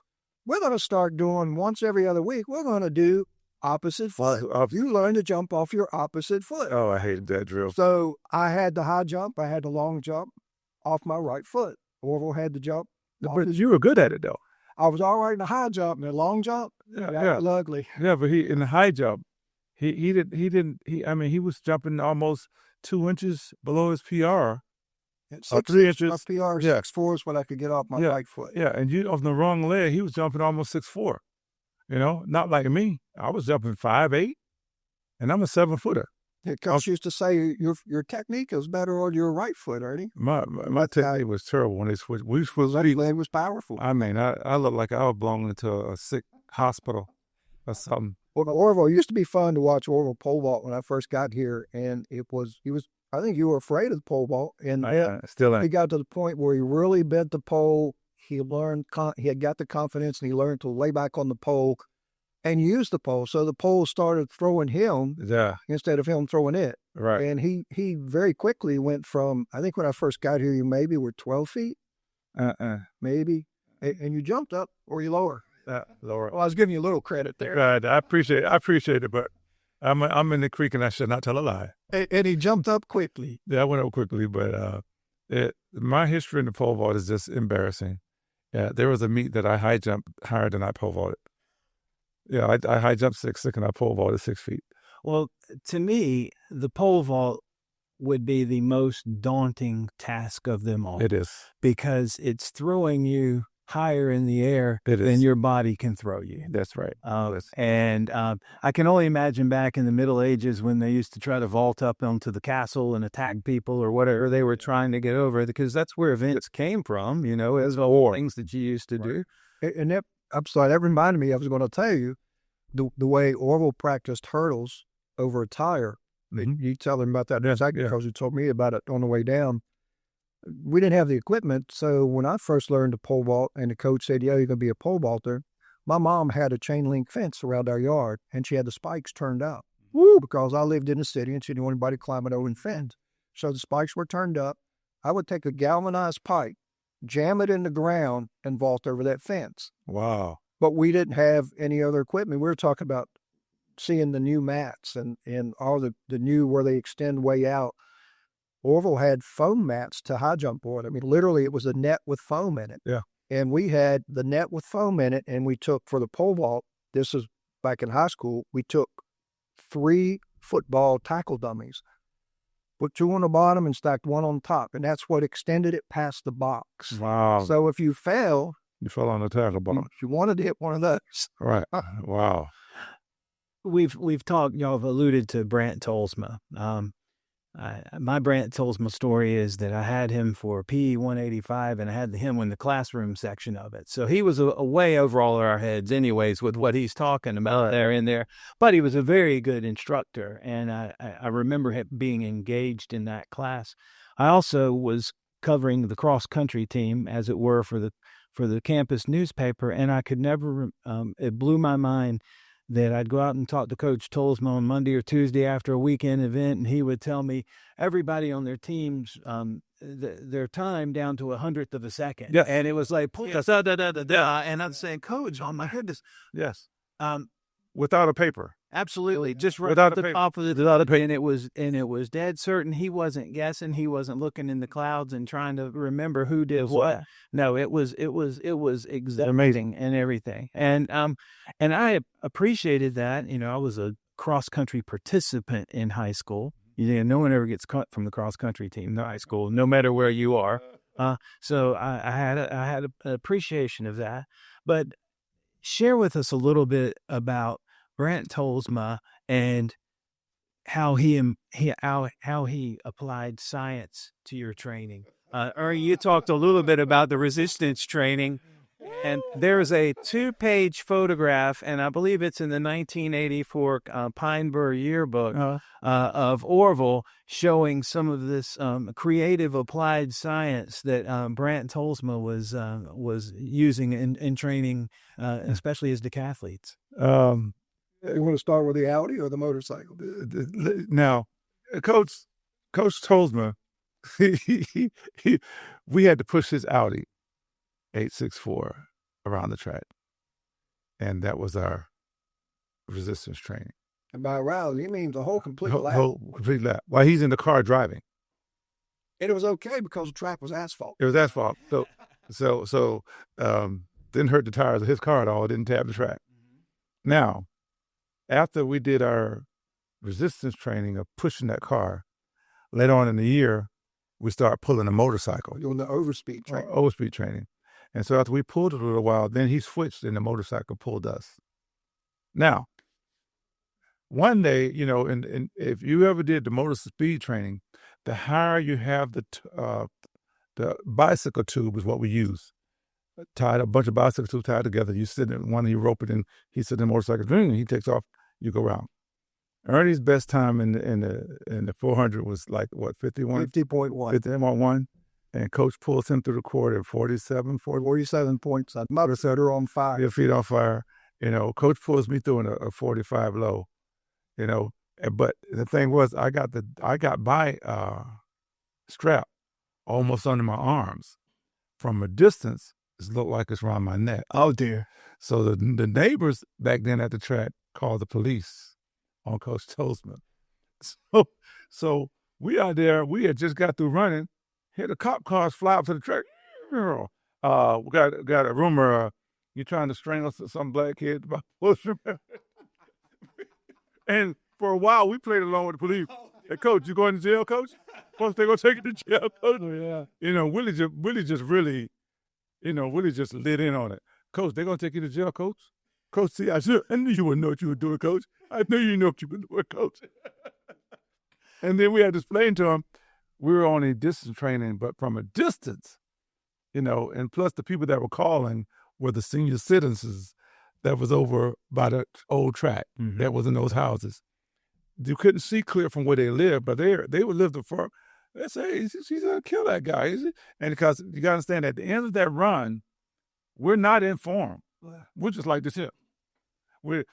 Speaker 3: We're going to start doing once every other week. We're going to do opposite foot. You learn to jump off your opposite foot.
Speaker 2: Oh, I hated that drill.
Speaker 3: So I had the high jump. I had the long jump off my right foot. Orville had the jump.
Speaker 2: But you were good at it, though.
Speaker 3: I was all right in the high jump. And the long jump, that was ugly.
Speaker 2: Yeah, but in the high jump, he was jumping almost 2 inches below his PR.
Speaker 3: 3 inches. My PR 6'4" is what I could get off my right foot.
Speaker 2: Yeah, and you off the wrong leg, he was jumping almost 6'4". Not like me. I was jumping 5'8", and I'm a 7-footer.
Speaker 3: Yeah, Coach used to say your technique is better on your right foot, Ernie.
Speaker 2: My technique was terrible when they switched.
Speaker 3: That leg was powerful.
Speaker 2: I mean, I looked like I was belonging to a sick hospital or something.
Speaker 3: Well, Orville, it used to be fun to watch Orville pole vault when I first got here, and he was. I think you were afraid of the pole vault, and
Speaker 2: still ain't.
Speaker 3: He got to the point where he really bent the pole. He learned. He had got the confidence, and he learned to lay back on the pole and use the pole. So the pole started throwing him instead of him throwing it.
Speaker 2: Right.
Speaker 3: And he very quickly went from, I think when I first got here, you maybe were 12 feet. Maybe. And you jumped up, or you lower.
Speaker 2: Lower.
Speaker 3: Well, I was giving you a little credit there.
Speaker 2: Right. I appreciate it, but I'm in the creek and I should not tell a lie.
Speaker 3: And he jumped up quickly.
Speaker 2: Yeah, I went up quickly, but my history in the pole vault is just embarrassing. Yeah, there was a meet that I high jumped higher than I pole vaulted. Yeah, I high jumped 6'6" and I pole vaulted 6 feet.
Speaker 1: Well, to me, the pole vault would be the most daunting task of them all.
Speaker 2: It is.
Speaker 1: Because it's throwing you higher in the air than your body can throw you.
Speaker 2: That's right.
Speaker 1: And I can only imagine back in the Middle Ages when they used to try to vault up onto the castle and attack people or whatever they were trying to get over, because that's where events came from, as the things that you used to do.
Speaker 3: And that reminded me, I was going to tell you, the way Orville practiced hurdles over a tire. Mm-hmm. You tell him about that in a second, because you told me about it on the way down. We didn't have the equipment, so when I first learned to pole vault and the coach said, you're going to be a pole vaulter, my mom had a chain link fence around our yard, and she had the spikes turned up. Woo! Because I lived in the city and she didn't want anybody climbing over and fence. So the spikes were turned up. I would take a galvanized pipe, jam it in the ground, and vault over that fence.
Speaker 2: Wow.
Speaker 3: But we didn't have any other equipment. We were talking about seeing the new mats and all the new where they extend way out. Orville had foam mats to high jump on. I mean, literally, it was a net with foam in it.
Speaker 2: Yeah.
Speaker 3: And we had the net with foam in it, and we took, for the pole vault, this is back in high school, we took 3 football tackle dummies, put 2 on the bottom and stacked 1 on top, and that's what extended it past the box.
Speaker 2: Wow.
Speaker 3: So if you fell...
Speaker 2: You fell on the tackle box.
Speaker 3: You wanted to hit one of those.
Speaker 2: Right. Wow.
Speaker 1: We've talked, y'all have alluded to Brant Tolsma. My Brant Tolsma story is that I had him for PE 185, and I had him in the classroom section of it. So he was a way over all of our heads anyways with what he's talking about there. But he was a very good instructor, and I remember him being engaged in that class. I also was covering the cross-country team, as it were, for the campus newspaper, and I could never, it blew my mind that I'd go out and talk to Coach Tolsma on Monday or Tuesday after a weekend event, and he would tell me everybody on their teams, their time down to 100th of a second.
Speaker 2: Yes.
Speaker 1: And it was like, and I'm saying, Coach, oh my goodness.
Speaker 2: Yes. without a paper.
Speaker 1: Absolutely, just right
Speaker 2: Without
Speaker 1: at
Speaker 2: a
Speaker 1: the
Speaker 2: paper.
Speaker 1: top of the without a paper, and it was dead certain. He wasn't guessing. He wasn't looking in the clouds and trying to remember who did what. No, it was amazing and everything. And I appreciated that. I was a cross country participant in high school. No one ever gets cut from the cross country team in high school, no matter where you are. So I had an appreciation of that. But share with us a little bit about Brant Tolsma and how he applied science to your training. Ernie, you talked a little bit about the resistance training, and there's a 2-page photograph, and I believe it's in the 1984 Pine Bur yearbook of Orville, showing some of this creative applied science that Brant Tolsma was using in training, especially as decathletes.
Speaker 3: You want to start with the Audi or the motorcycle?
Speaker 2: Now, Coach Tolsma, we had to push his Audi 864 around the track, and that was our resistance training.
Speaker 3: And by around, he means the whole complete lap.
Speaker 2: Whole complete lap. While he's in the car driving.
Speaker 3: And it was okay because the track was asphalt.
Speaker 2: It was asphalt. So didn't hurt the tires of his car at all. It didn't tap the track. Now, after we did our resistance training of pushing that car, later on in the year, we started pulling a motorcycle.
Speaker 3: Doing the overspeed training.
Speaker 2: Overspeed training. And so after we pulled it a little while, then he switched and the motorcycle pulled us. Now, one day, and if you ever did the motor speed training, the higher you have the bicycle tube is what we use. Tied a bunch of bicycle tubes tied together. You sit in one, you rope it in, he sits in the motorcycle, and he takes off, you go around. Ernie's best time in the 400 was like, what, 51?
Speaker 3: 50.1.
Speaker 2: 50.1. And Coach pulls him through the court at 47
Speaker 3: points. Mother set her on fire.
Speaker 2: Your feet on fire. Coach pulls me through in a 45 low. But the thing was, I got my strap almost under my arms. From a distance, it looked like it's around my neck.
Speaker 3: Oh dear!
Speaker 2: So the neighbors back then at the track called the police on Coach Tolsma. So we out there. We had just got through running. Hear the cop cars fly up to the track. We got a rumor you're trying to strangle some black kid. And for a while, we played along with the police. Hey, Coach, you going to jail, Coach? Once they gonna take you to jail, Coach?
Speaker 3: Oh, yeah.
Speaker 2: Willie just really, Willie just lit in on it. Coach, they gonna take you to jail, Coach? Coach, see, I knew you wouldn't know what you were doing, Coach. I knew you knew what you were doing, Coach. And then we had to explain to him, we were only distance training, but from a distance, and plus the people that were calling were the senior citizens that was over by the old track that was in those houses. You couldn't see clear from where they lived, but they would live the far. They say, he's going to kill that guy, is he? And because you got to understand, at the end of that run, we're not in form. We're just like this here. When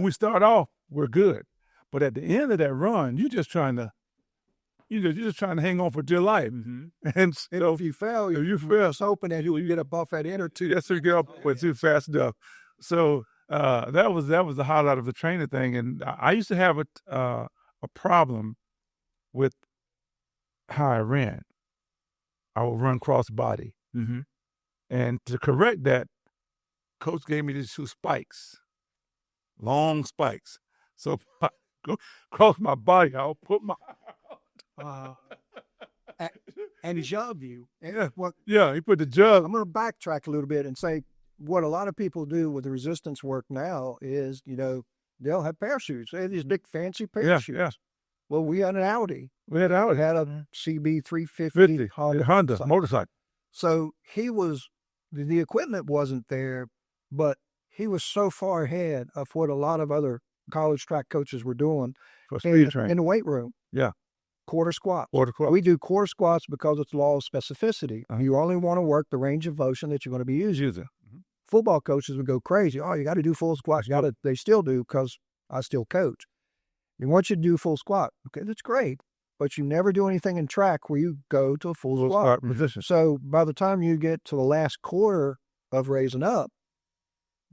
Speaker 2: we start off, we're good. But at the end of that run, you're just trying to hang on for dear life. And
Speaker 3: if you fail,
Speaker 2: you fail,
Speaker 3: it's hoping that you get up off that inner tube.
Speaker 2: Yes, you get up with too fast enough. So that was the highlight of the training thing. And I used to have a problem with how I ran. I would run cross body. And to correct that, Coach gave me these 2 spikes, long spikes. So I go across my body, I'll put my
Speaker 3: and he shoved you.
Speaker 2: Yeah, he put the jug.
Speaker 3: I'm going to backtrack a little bit and say what a lot of people do with the resistance work now is, they'll have parachutes. They have these big fancy parachutes.
Speaker 2: Yeah.
Speaker 3: Well, we had an Audi.
Speaker 2: We had an Audi.
Speaker 3: We had a CB 350
Speaker 2: Honda motorcycle.
Speaker 3: So the equipment wasn't there, but he was so far ahead of what a lot of other college track coaches were doing in the weight room.
Speaker 2: Yeah.
Speaker 3: Quarter squats.
Speaker 2: Quarter.
Speaker 3: We do quarter squats because it's law of specificity. You only want to work the range of motion that you're going to be using. Football coaches would go crazy. Oh, you got to do full squats. They still do because I still coach. We want you to do full squat. Okay, that's great. But you never do anything in track where you go to a full squat
Speaker 2: position.
Speaker 3: So by the time you get to the last quarter of raising up,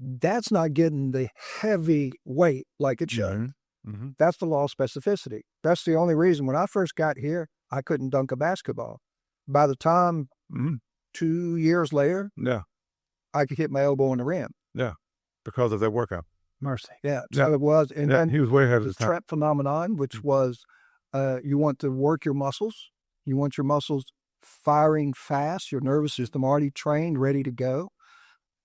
Speaker 3: that's not getting the heavy weight like it should.
Speaker 2: Mm-hmm.
Speaker 3: That's the law of specificity. That's the only reason. When I first got here, I couldn't dunk a basketball. By the time 2 years later, I could hit my elbow in the rim.
Speaker 2: Yeah, because of that workout.
Speaker 1: Mercy.
Speaker 3: Yeah, so it was. And then
Speaker 2: he was way ahead of
Speaker 3: the
Speaker 2: his time.
Speaker 3: trap phenomenon, which was you want to work your muscles. You want your muscles firing fast, your nervous system already trained, ready to go.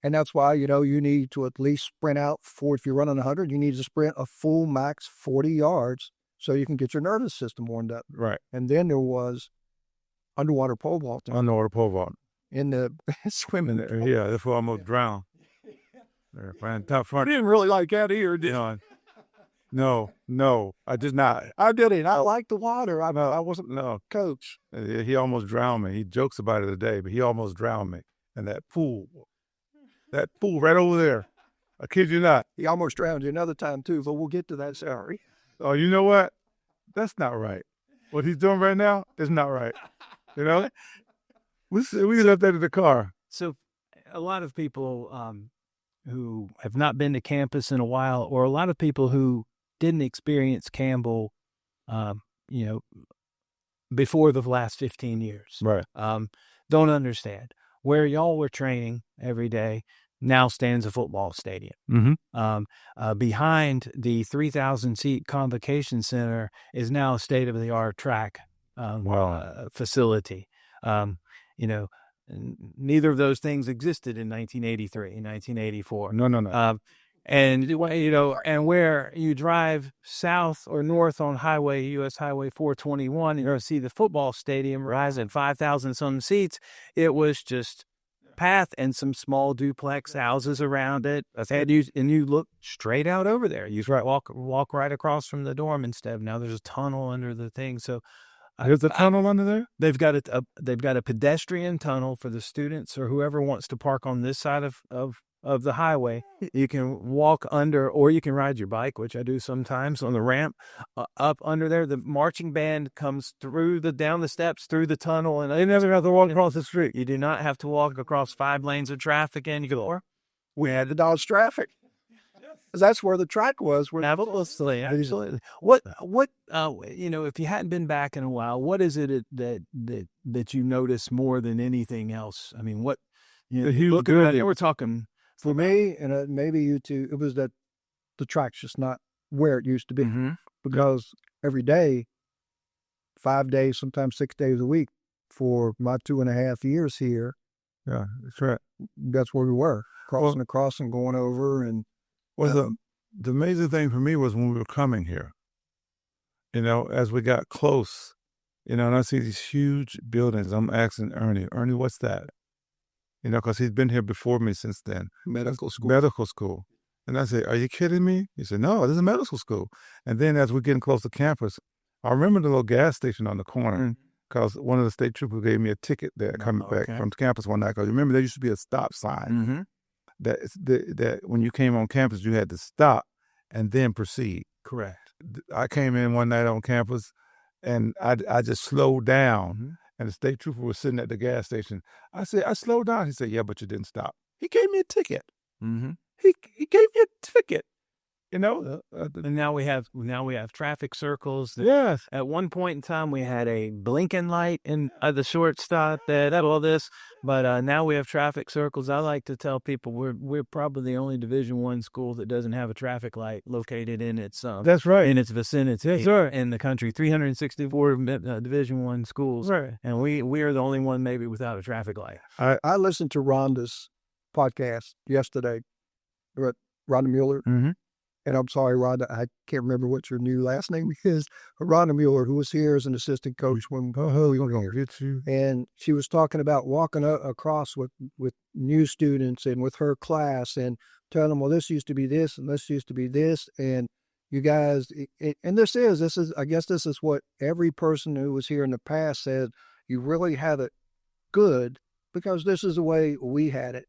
Speaker 3: And that's why, you need to at least sprint out if you're running 100, you need to sprint a full max 40 yards so you can get your nervous system warmed up.
Speaker 2: Right.
Speaker 3: And then there was underwater pole vaulting.
Speaker 2: Underwater pole vaulting.
Speaker 3: In the swimming.
Speaker 2: Yeah, that's where I almost drowned. Top front.
Speaker 3: I didn't really like that either, did I?
Speaker 2: No, I did not.
Speaker 3: I didn't. I liked the water. I wasn't coach.
Speaker 2: He almost drowned me. He jokes about it today, but he almost drowned me in that pool. That pool right over there. I kid you not.
Speaker 3: He almost drowned you another time, too, but we'll get to that. Sorry.
Speaker 2: Oh, you know what? That's not right. What he's doing right now is not right. We left that in the car.
Speaker 1: So a lot of people who have not been to campus in a while, or a lot of people who didn't experience Campbell, before the last 15 years,
Speaker 2: right?
Speaker 1: Don't understand where y'all were training every day. Now stands a football stadium.
Speaker 2: Mm-hmm.
Speaker 1: Behind the 3,000-seat convocation center is now a state-of-the-art track facility. Neither of those things existed in 1983, 1984.
Speaker 2: No.
Speaker 1: And where you drive south or north on U.S. Highway 421, you're going to see the football stadium rising 5,000 some seats. It was just path and some small duplex houses around it. And you look straight out over there. You walk right across from the dorm instead. Now there's a tunnel under the thing. So
Speaker 2: there's a tunnel under there?
Speaker 1: They've got a pedestrian tunnel for the students or whoever wants to park on this side of the highway. You can walk under, or you can ride your bike, which I do sometimes on the ramp up under there. The marching band comes down the steps through the tunnel, and
Speaker 2: they never have to walk across the street.
Speaker 1: You do not have to walk across 5 lanes of traffic, and
Speaker 3: we had to dodge traffic. That's where the track was.
Speaker 1: Absolutely. What if you hadn't been back in a while, what is it that you notice more than anything else? I mean, what
Speaker 2: look at it.
Speaker 1: We're talking
Speaker 3: for me, and maybe you too. It was that the track's just not where it used to be, because every day, 5 days, sometimes 6 days a week, for my 2.5 years here.
Speaker 2: Yeah, that's right.
Speaker 3: That's where we were, crossing across and going over. And
Speaker 2: the amazing thing for me was when we were coming here, as we got close, and I see these huge buildings. I'm asking Ernie, what's that? Because he's been here before me since then.
Speaker 3: Medical school.
Speaker 2: And I say, are you kidding me? He said, no, this is medical school. And then as we're getting close to campus, I remember the little gas station on the corner, because one of the state troopers gave me a ticket there coming back from campus one night. Because remember, there used to be a stop sign that when you came on campus, you had to stop and then proceed.
Speaker 1: Correct.
Speaker 2: I came in one night on campus, and I just slowed down. And the state trooper was sitting at the gas station. I said, I slowed down. He said, yeah, but you didn't stop. He gave me a ticket.
Speaker 1: Mm-hmm.
Speaker 2: He gave me a ticket.
Speaker 1: And now we have traffic circles.
Speaker 2: Yes.
Speaker 1: At one point in time, we had a blinking light in the shortstop. All this, but now we have traffic circles. I like to tell people we're probably the only Division I school that doesn't have a traffic light located in its
Speaker 2: that's right,
Speaker 1: in its vicinity.
Speaker 2: That's right.
Speaker 1: In the country. 364 Division I schools,
Speaker 2: right.
Speaker 1: And we are the only one maybe without a traffic light.
Speaker 3: I listened to Rhonda's podcast yesterday. Rhonda Mueller.
Speaker 1: Mm-hmm.
Speaker 3: And I'm sorry, Rhonda, I can't remember what your new last name is. Rhonda Mueller, who was here as an assistant coach when and she was talking about walking across with new students and with her class and telling them, well, this used to be this and this used to be this. And you guys, and this is, I guess this is what every person who was here in the past said, you really had it good because this is the way we had it.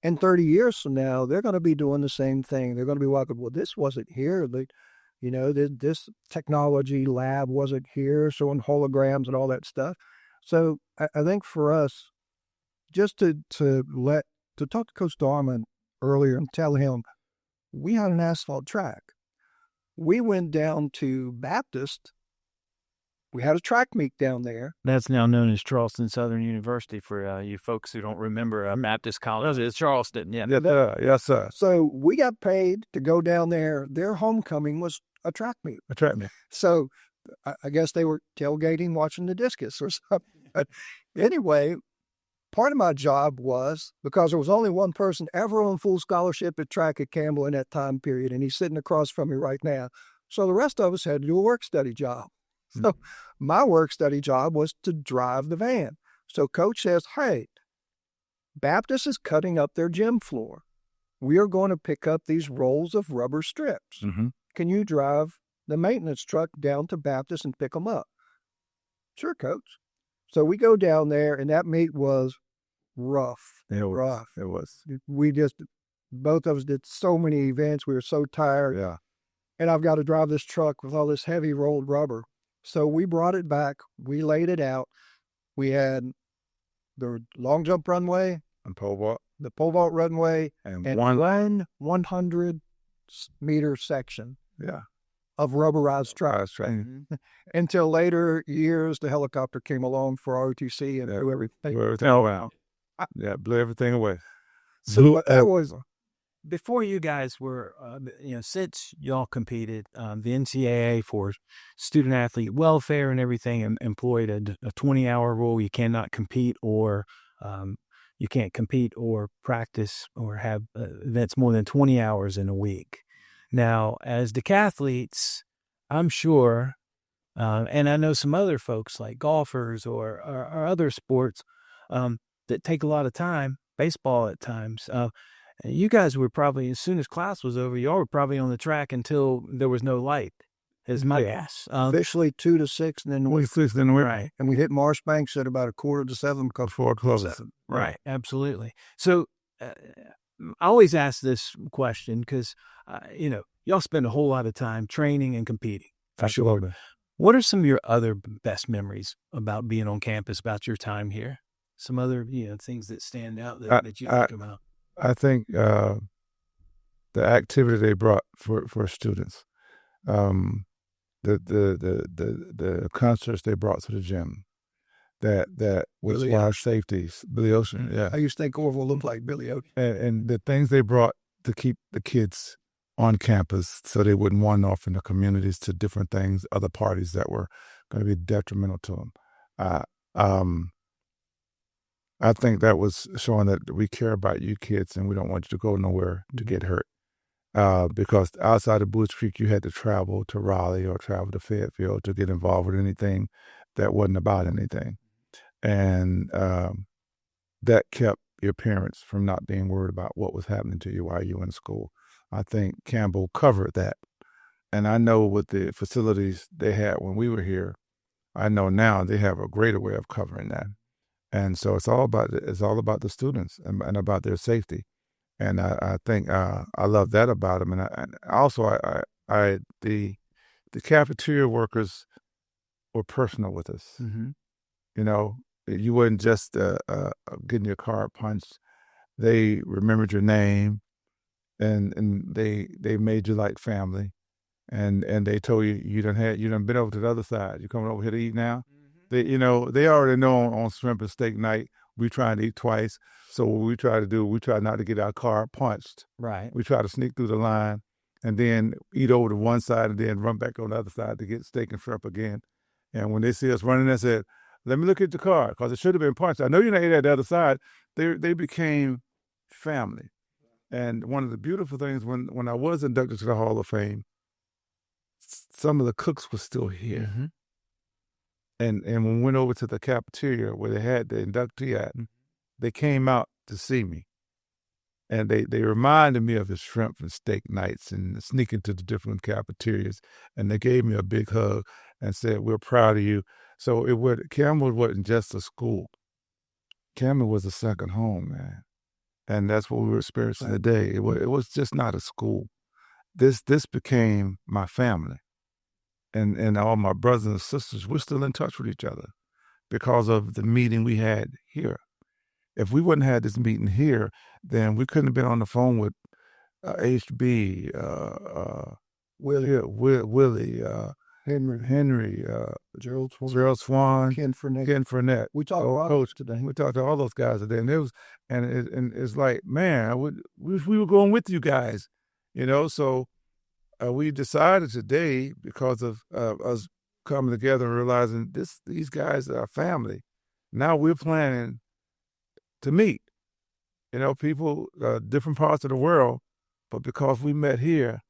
Speaker 3: And 30 years from now, they're going to be doing the same thing. They're going to be walking, well, this wasn't here. This technology lab wasn't here, showing holograms and all that stuff. So I think for us, just to talk to Coach Tolsma earlier and tell him, we had an asphalt track. We went down to Baptist. We had a track meet down there.
Speaker 1: That's now known as Charleston Southern University for you folks who don't remember Baptist College. It's Charleston, yeah.
Speaker 2: Yes, sir.
Speaker 3: So we got paid to go down there. Their homecoming was a track meet.
Speaker 2: A track meet.
Speaker 3: So I guess they were tailgating, watching the discus or something. But anyway, part of my job was, because there was only one person ever on full scholarship at track at Campbell in that time period, and he's sitting across from me right now. So the rest of us had to do a work study job. So my work study job was to drive the van. So Coach says, hey, Baptist is cutting up their gym floor. We are going to pick up these rolls of rubber strips.
Speaker 2: Mm-hmm.
Speaker 3: Can you drive the maintenance truck down to Baptist and pick them up? Sure, Coach. So we go down there, and that meet was rough.
Speaker 2: It was.
Speaker 3: Rough.
Speaker 2: It was.
Speaker 3: We just, both of us did so many events. We were so tired.
Speaker 2: Yeah.
Speaker 3: And I've got to drive this truck with all this heavy rolled rubber. So we brought it back. We laid it out. We had the long jump runway,
Speaker 2: And pole vault.
Speaker 3: the pole vault runway,
Speaker 2: And
Speaker 3: one 100-meter section
Speaker 2: Yeah.
Speaker 3: of rubberized track.
Speaker 2: That's right.
Speaker 1: Mm-hmm.
Speaker 3: Until later years, the helicopter came along for ROTC and blew everything.
Speaker 2: Blew everything away. Yeah, blew everything away.
Speaker 3: So that was
Speaker 1: Before you guys were, since y'all competed, the NCAA for student athlete welfare and everything employed a 20-hour rule. You cannot compete or you can't compete or practice or have events more than 20 hours in a week. Now, as decathletes, I'm sure, and I know some other folks like golfers or other sports that take a lot of time, baseball at times. You guys were probably, as soon as class was over, y'all were probably on the track until there was no light. Is my guess.
Speaker 3: officially 2 to 6, and then we
Speaker 1: Right.
Speaker 3: and we hit Marshbanks at about 6:45 because
Speaker 2: 4:00.
Speaker 1: Right. Absolutely. So I always ask this question because, y'all spend a whole lot of time training and competing.
Speaker 2: For sure.
Speaker 1: What are some of your other best memories about being on campus, about your time here? Some other, things that stand out that you think about?
Speaker 2: I think the activity they brought for students, the concerts they brought to the gym, that was
Speaker 3: Billy
Speaker 2: large safeties, Billy Ocean, yeah,
Speaker 3: I used to think Orville looked like Billy Ocean.
Speaker 2: and the things they brought to keep the kids on campus so they wouldn't wander off in the communities to different things, other parties that were going to be detrimental to them. I think that was showing that we care about you kids and we don't want you to go nowhere to get hurt. Because outside of Buies Creek, you had to travel to Raleigh or travel to Fayetteville to get involved with anything that wasn't about anything. And that kept your parents from not being worried about what was happening to you while you were in school. I think Campbell covered that. And I know with the facilities they had when we were here, I know now they have a greater way of covering that. And so it's all about the students and about their safety. And I think I love that about them. And also the cafeteria workers were personal with us.
Speaker 1: Mm-hmm.
Speaker 2: You wasn't just getting your card punched. They remembered your name, and they made you like family. And they told you you done been over to the other side. You coming over here to eat now? They already know on shrimp and steak night, we trying to eat twice. So what we try to do, we try not to get our card punched.
Speaker 1: Right.
Speaker 2: We try to sneak through the line and then eat over to one side and then run back on the other side to get steak and shrimp again. And when they see us running, they said, let me look at the card because it should have been punched. I know you're not at the other side. They became family. And one of the beautiful things when I was inducted to the Hall of Fame, some of the cooks were still here.
Speaker 1: Mm-hmm.
Speaker 2: And when we went over to the cafeteria where they had the inductee at, they came out to see me. And they reminded me of the shrimp and steak nights and sneaking to the different cafeterias. And they gave me a big hug and said, we're proud of you. So Campbell wasn't just a school. Campbell was a second home, man. And that's what we were experiencing today. It was just not a school. This became my family. And all my brothers and sisters, we're still in touch with each other because of the meeting we had here. If we wouldn't have had this meeting here, then we couldn't have been on the phone with HB, Willie, Henry,
Speaker 3: Gerald
Speaker 2: Swan,
Speaker 3: Ken Fournette.
Speaker 2: Ken Fournette.
Speaker 3: We talked about
Speaker 2: Coach
Speaker 3: today.
Speaker 2: We talked to all those guys today, and it's like, man, I wish we were going with you guys, So we decided today, because of us coming together and realizing these guys are our family. Now we're planning to meet, people, different parts of the world, but because we met here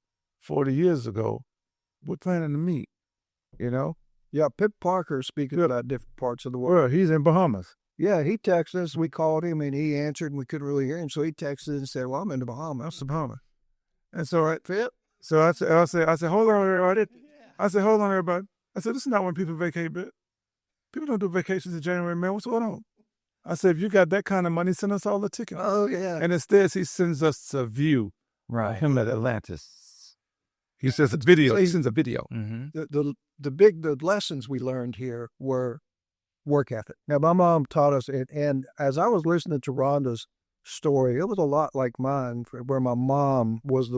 Speaker 2: 40 years ago, we're planning to meet,
Speaker 3: Yeah, Pip Parker, speaking about different parts of the world.
Speaker 2: Well, he's in Bahamas.
Speaker 3: Yeah, he texted us. We called him, and he answered, and we couldn't really hear him. So he texted and said, well, I'm in the Bahamas.
Speaker 2: That's the Bahamas. And so, Pip? So I said, hold on, everybody. I said, hold on, everybody. I said, this is not when people vacate, but people don't do vacations in January, man. What's going on? I said, if you got that kind of money, send us all the tickets.
Speaker 3: Oh, yeah.
Speaker 2: And instead, he sends us a view.
Speaker 1: Right.
Speaker 2: Him at Atlantis. He says a video. He sends a video.
Speaker 3: Mm-hmm. The lessons we learned here were work ethic. Now, my mom taught us, and as I was listening to Rhonda's story, it was a lot like mine, where my mom was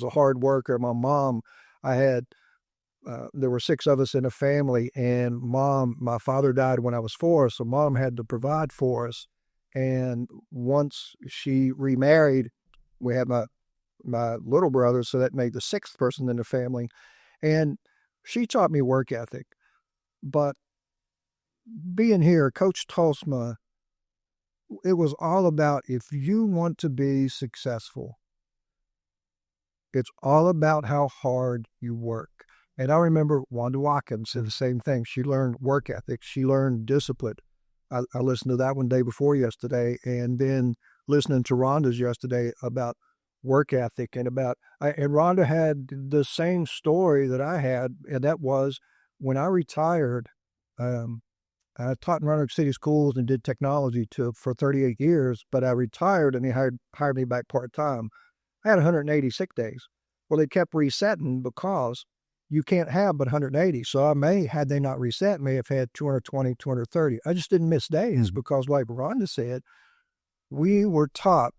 Speaker 3: a hard worker. My mom, there were 6 of us in a family, and my father died when I was 4, so mom had to provide for us. And once she remarried, we had my little brother, so that made the 6th person in the family. And she taught me work ethic. But being here, Coach Tolsma, it was all about, if you want to be successful, it's all about how hard you work. And I remember Wanda Watkins said the same thing. She learned work ethic. She learned discipline. I listened to that one day before yesterday, and then listening to Rhonda's yesterday about work ethic and Rhonda had the same story that I had, and that was when I retired. I taught in Roanoke City schools and did technology for 38 years, but I retired and they hired me back part-time. I had 180 sick days. Well, they kept resetting because you can't have but 180. So had they not reset, may have had 220, 230. I just didn't miss days because, like Rhonda said, we were taught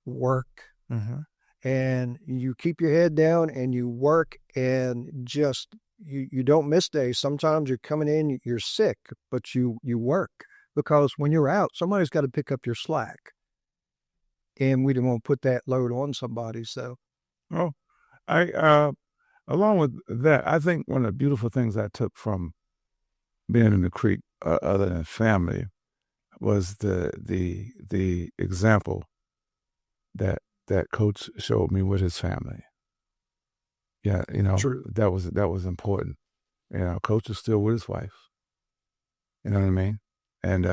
Speaker 3: work. Mm-hmm. And you keep your head down and you work, and just you don't miss days. Sometimes you're coming in, you're sick, but you work, because when you're out, somebody's got to pick up your slack, and we didn't want to put that load on somebody. So,
Speaker 2: along with that, I think one of the beautiful things I took from being in the Creek, other than family, was the example that Coach showed me with his family. Yeah,
Speaker 3: True.
Speaker 2: that was important. Coach is still with his wife. You know what I mean? And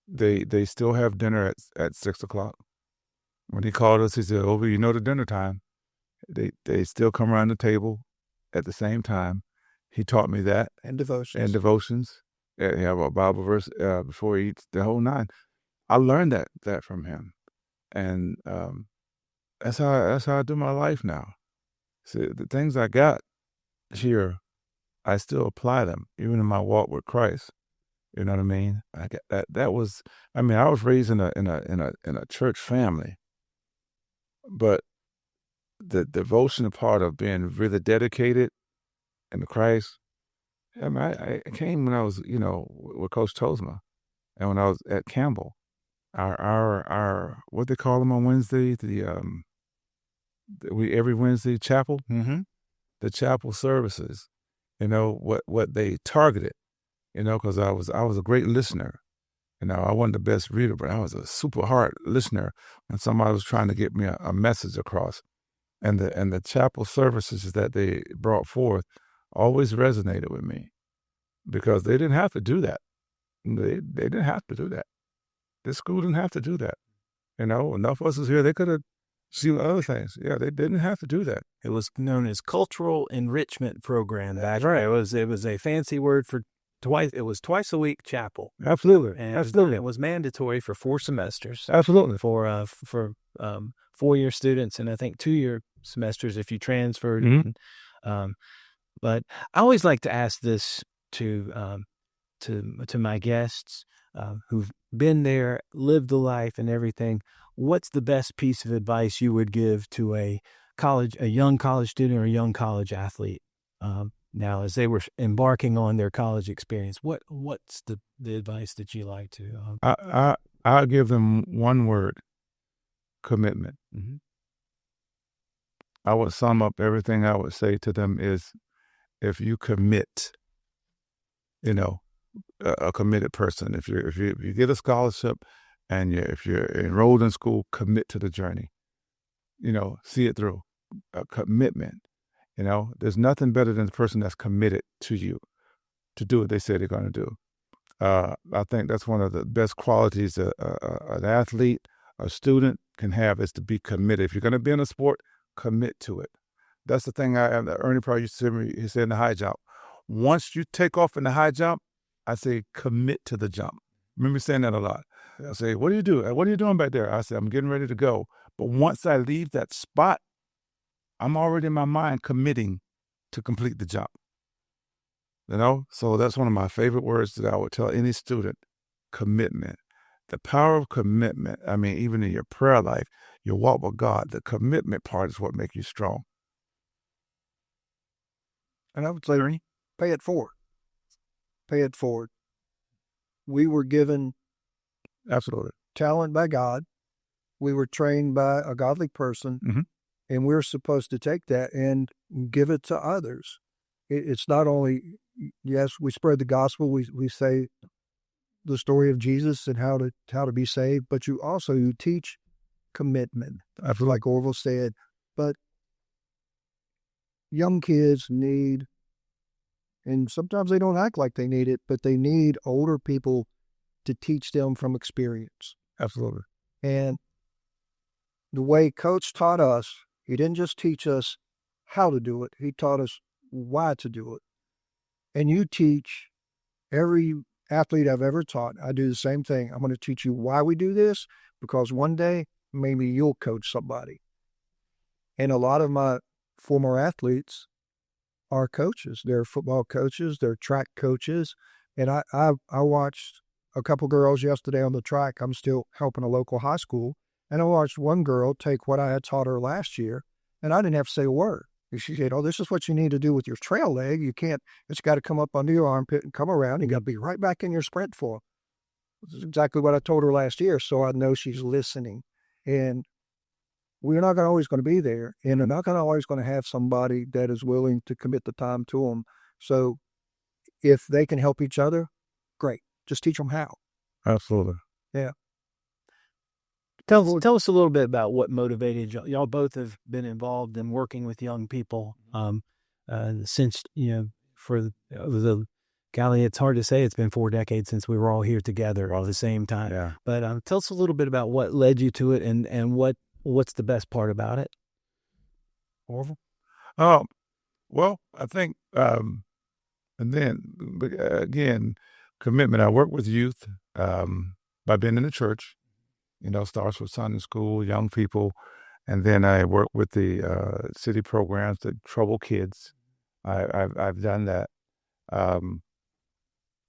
Speaker 2: they still have dinner at 6:00. When he called us, he said, "Over, the dinner time." They still come around the table at the same time. He taught me that.
Speaker 3: And devotions.
Speaker 2: He have a Bible verse before he eats, the whole 9. I learned that from him. And that's how I do my life now. So the things I got here, I still apply them, even in my walk with Christ. You know what I mean? I get that was, I was raised in a church family, but the devotion part of being really dedicated in Christ, I came when I was, with Coach Tolsma, and when I was at Campbell. Our what they call them on Wednesday, every Wednesday chapel,
Speaker 1: mm-hmm.
Speaker 2: the chapel services, what they targeted, because I was a great listener. I wasn't the best reader, but I was a super hard listener when somebody was trying to get me a message across. And the chapel services that they brought forth always resonated with me, because they didn't have to do that. They didn't have to do that. This school didn't have to do that. Enough of us was here. They could have seen other things. Yeah, they didn't have to do that.
Speaker 1: It was known as cultural enrichment program.
Speaker 2: That's right.
Speaker 1: It was a fancy word for twice. It was twice a week chapel.
Speaker 2: Absolutely.
Speaker 1: And
Speaker 2: Absolutely.
Speaker 1: It was mandatory for 4 semesters.
Speaker 2: Absolutely.
Speaker 1: For 4-year students, and I think 2-year semesters if you transferred.
Speaker 2: Mm-hmm.
Speaker 1: But I always like to ask this to my guests. who've been there, lived the life and everything, what's the best piece of advice you would give to a young college student or a young college athlete now as they were embarking on their college experience? What's the advice that you like to?
Speaker 2: I'll give them one word: commitment.
Speaker 1: Mm-hmm.
Speaker 2: I would sum up everything I would say to them is, if you commit, a committed person. If you get a scholarship, and if you're enrolled in school, commit to the journey. See it through. A commitment. There's nothing better than the person that's committed to you to do what they say they're going to do. I think that's one of the best qualities an athlete, a student can have, is to be committed. If you're going to be in a sport, commit to it. That's the thing Ernie probably used to say me, he said in the high jump. Once you take off in the high jump, I say commit to the jump. Remember saying that a lot. I say, what do you do? What are you doing back there? I say, I'm getting ready to go. But once I leave that spot, I'm already in my mind committing to complete the jump. So that's one of my favorite words that I would tell any student: commitment. The power of commitment. I mean, even in your prayer life, your walk with God, the commitment part is what makes you strong.
Speaker 3: And I would say, Ernie, pay it forward. Pay it forward. We were given
Speaker 2: Absolutely
Speaker 3: talent by God. We were trained by a godly person,
Speaker 2: mm-hmm.
Speaker 3: and we're supposed to take that and give it to others. It's not only, yes, we spread the gospel. We say the story of Jesus and how to be saved, but you teach commitment.
Speaker 2: Absolutely.
Speaker 3: Like Orville said. But young kids need, and sometimes they don't act like they need it, but they need older people to teach them from experience.
Speaker 2: Absolutely.
Speaker 3: And the way Coach taught us, he didn't just teach us how to do it, he taught us why to do it. And you teach every athlete I've ever taught, I do the same thing. I'm going to teach you why we do this, because one day maybe you'll coach somebody. And a lot of my former athletes are coaches. They're football coaches, they're track coaches. And I watched a couple girls yesterday on the track. I'm still helping a local high school. And I watched one girl take what I had taught her last year, and I didn't have to say a word. She said, oh, this is what you need to do with your trail leg. You can't, it's got to come up under your armpit and come around. You got to be right back in your sprint form. This is exactly what I told her last year, so I know she's listening. And we're not always going to be there, and they're not always going to have somebody that is willing to commit the time to them. So if they can help each other, great. Just teach them how.
Speaker 2: Absolutely.
Speaker 3: Yeah.
Speaker 1: Tell us a little bit about what motivated y'all. Y'all both have been involved in working with young people since, golly, it's hard to say. It's been 4 decades since we were all here together at the same time.
Speaker 2: Yeah.
Speaker 1: But tell us a little bit about what led you to it and what's the best part about it.
Speaker 2: Orville? Well, I think, and then, again, commitment. I work with youth by being in the church. Starts with Sunday school, young people, and then I work with the city programs, the troubled kids. I've done that, and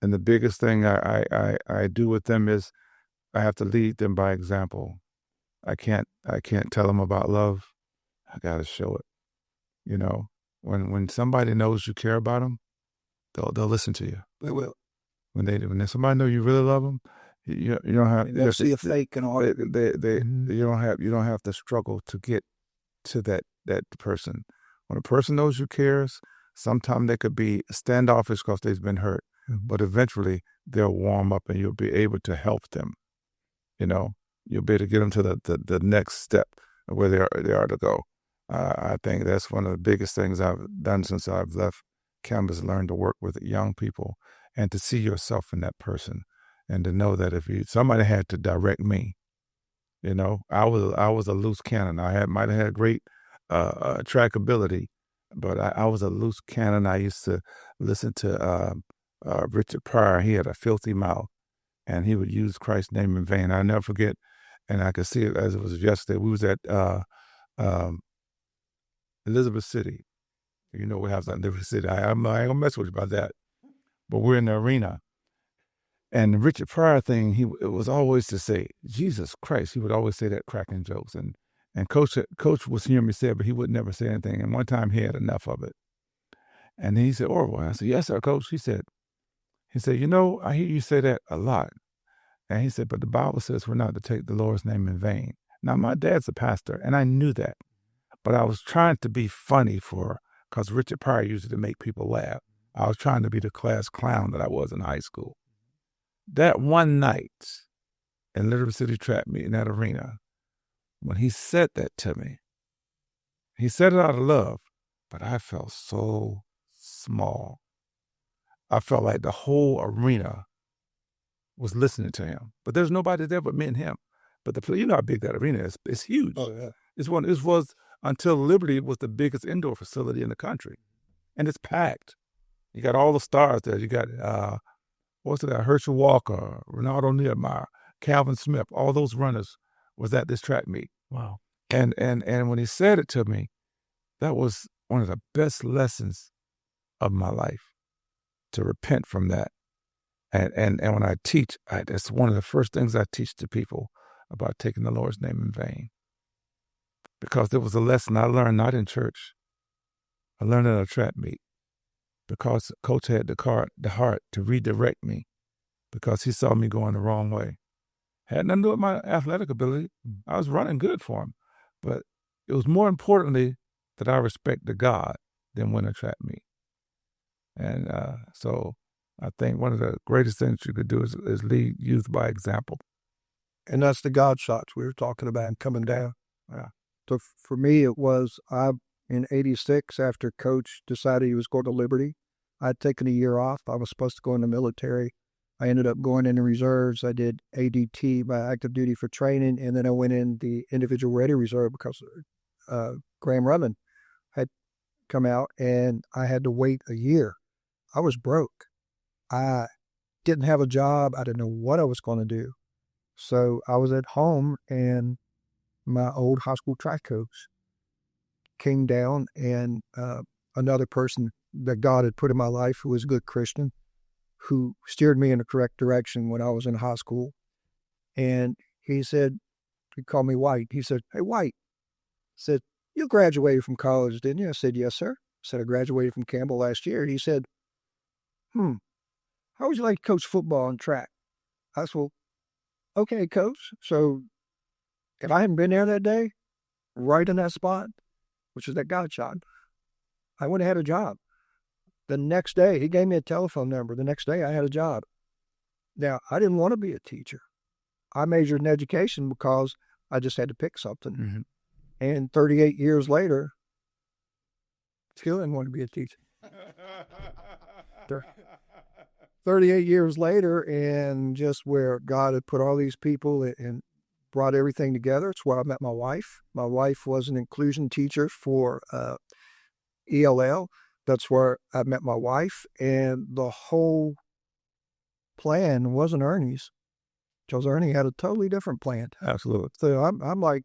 Speaker 2: the biggest thing I do with them is I have to lead them by example. I can't tell them about love. I got to show it. When somebody knows you care about them, they'll listen to you.
Speaker 3: They will.
Speaker 2: When somebody knows you really love them. You don't have.
Speaker 3: They'll see a fake and all.
Speaker 2: You don't have to struggle to get to that person. When a person knows you cares, sometimes they could be standoffish because they've been hurt, but eventually they'll warm up and you'll be able to help them. You'll be able to get them to the next step where they are to go. I think that's one of the biggest things I've done since I've left campus. Learn to work with young people and to see yourself in that person. And to know that if somebody had to direct me, I was a loose cannon. I might have had great track ability, but I was a loose cannon. I used to listen to Richard Pryor. He had a filthy mouth, and he would use Christ's name in vain. I'll never forget, and I could see it as it was yesterday. We was at Elizabeth City. We have Elizabeth City. I ain't gonna mess with you about that, but we're in the arena. And the Richard Pryor thing, it was always to say, Jesus Christ. He would always say that cracking jokes. And Coach was hearing me say it, but he would never say anything. And one time he had enough of it. And he said, Orville. I said, yes, sir, Coach. He said, you know, I hear you say that a lot. And he said, but the Bible says we're not to take the Lord's name in vain. Now, my dad's a pastor, and I knew that. But I was trying to be funny because Richard Pryor used to make people laugh. I was trying to be the class clown that I was in high school. That one night in Liberty City Track Meet in that arena, when he said that to me, he said it out of love, but I felt so small. I felt like the whole arena was listening to him, but there's nobody there but me and him. But you know how big that arena is. It's huge.
Speaker 3: Oh, yeah.
Speaker 2: It was until Liberty was the biggest indoor facility in the country, and it's packed. You got all the stars there. You got Herschel Walker, Ronaldo Niemeyer, Calvin Smith. All those runners was at this track meet.
Speaker 1: Wow.
Speaker 2: And when he said it to me, that was one of the best lessons of my life, to repent from that. And when I teach, that's one of the first things I teach to people about taking the Lord's name in vain. Because there was a lesson I learned not in church. I learned at a track meet. Because Coach had the heart to redirect me, because he saw me going the wrong way. Had nothing to do with my athletic ability. I was running good for him. But it was more importantly that I respect the God than win a track meet. And so I think one of the greatest things you could do is lead youth by example.
Speaker 3: And that's the God shots we were talking about coming down. Yeah. So for me, it was in '86, after Coach decided he was going to Liberty, I'd taken a year off. I was supposed to go in the military. I ended up going in the reserves. I did ADT, my active duty for training, and then I went in the individual ready reserve because Graham Rummon had come out, and I had to wait a year. I was broke. I didn't have a job. I didn't know what I was going to do. So I was at home, and my old high school track coach came down, and another person that God had put in my life who was a good Christian, who steered me in the correct direction when I was in high school. And he called me White. He said, "Hey, White," said, "You graduated from college, didn't you?" I said, "Yes, sir." I said, "I graduated from Campbell last year." He said, "How would you like to coach football and track?" I said, "Well, okay, coach." So if I hadn't been there that day, right in that spot, which is that God shot, I would have had a job. The next day, he gave me a telephone number. The next day, I had a job. Now, I didn't want to be a teacher. I majored in education because I just had to pick something.
Speaker 2: Mm-hmm.
Speaker 3: And 38 years later, still didn't want to be a teacher. 38 years later, and just where God had put all these people and brought everything together, it's where I met my wife. My wife was an inclusion teacher for ELL. That's where I met my wife, and the whole plan wasn't Ernie's, because Ernie had a totally different plan.
Speaker 2: Absolutely.
Speaker 3: So I'm like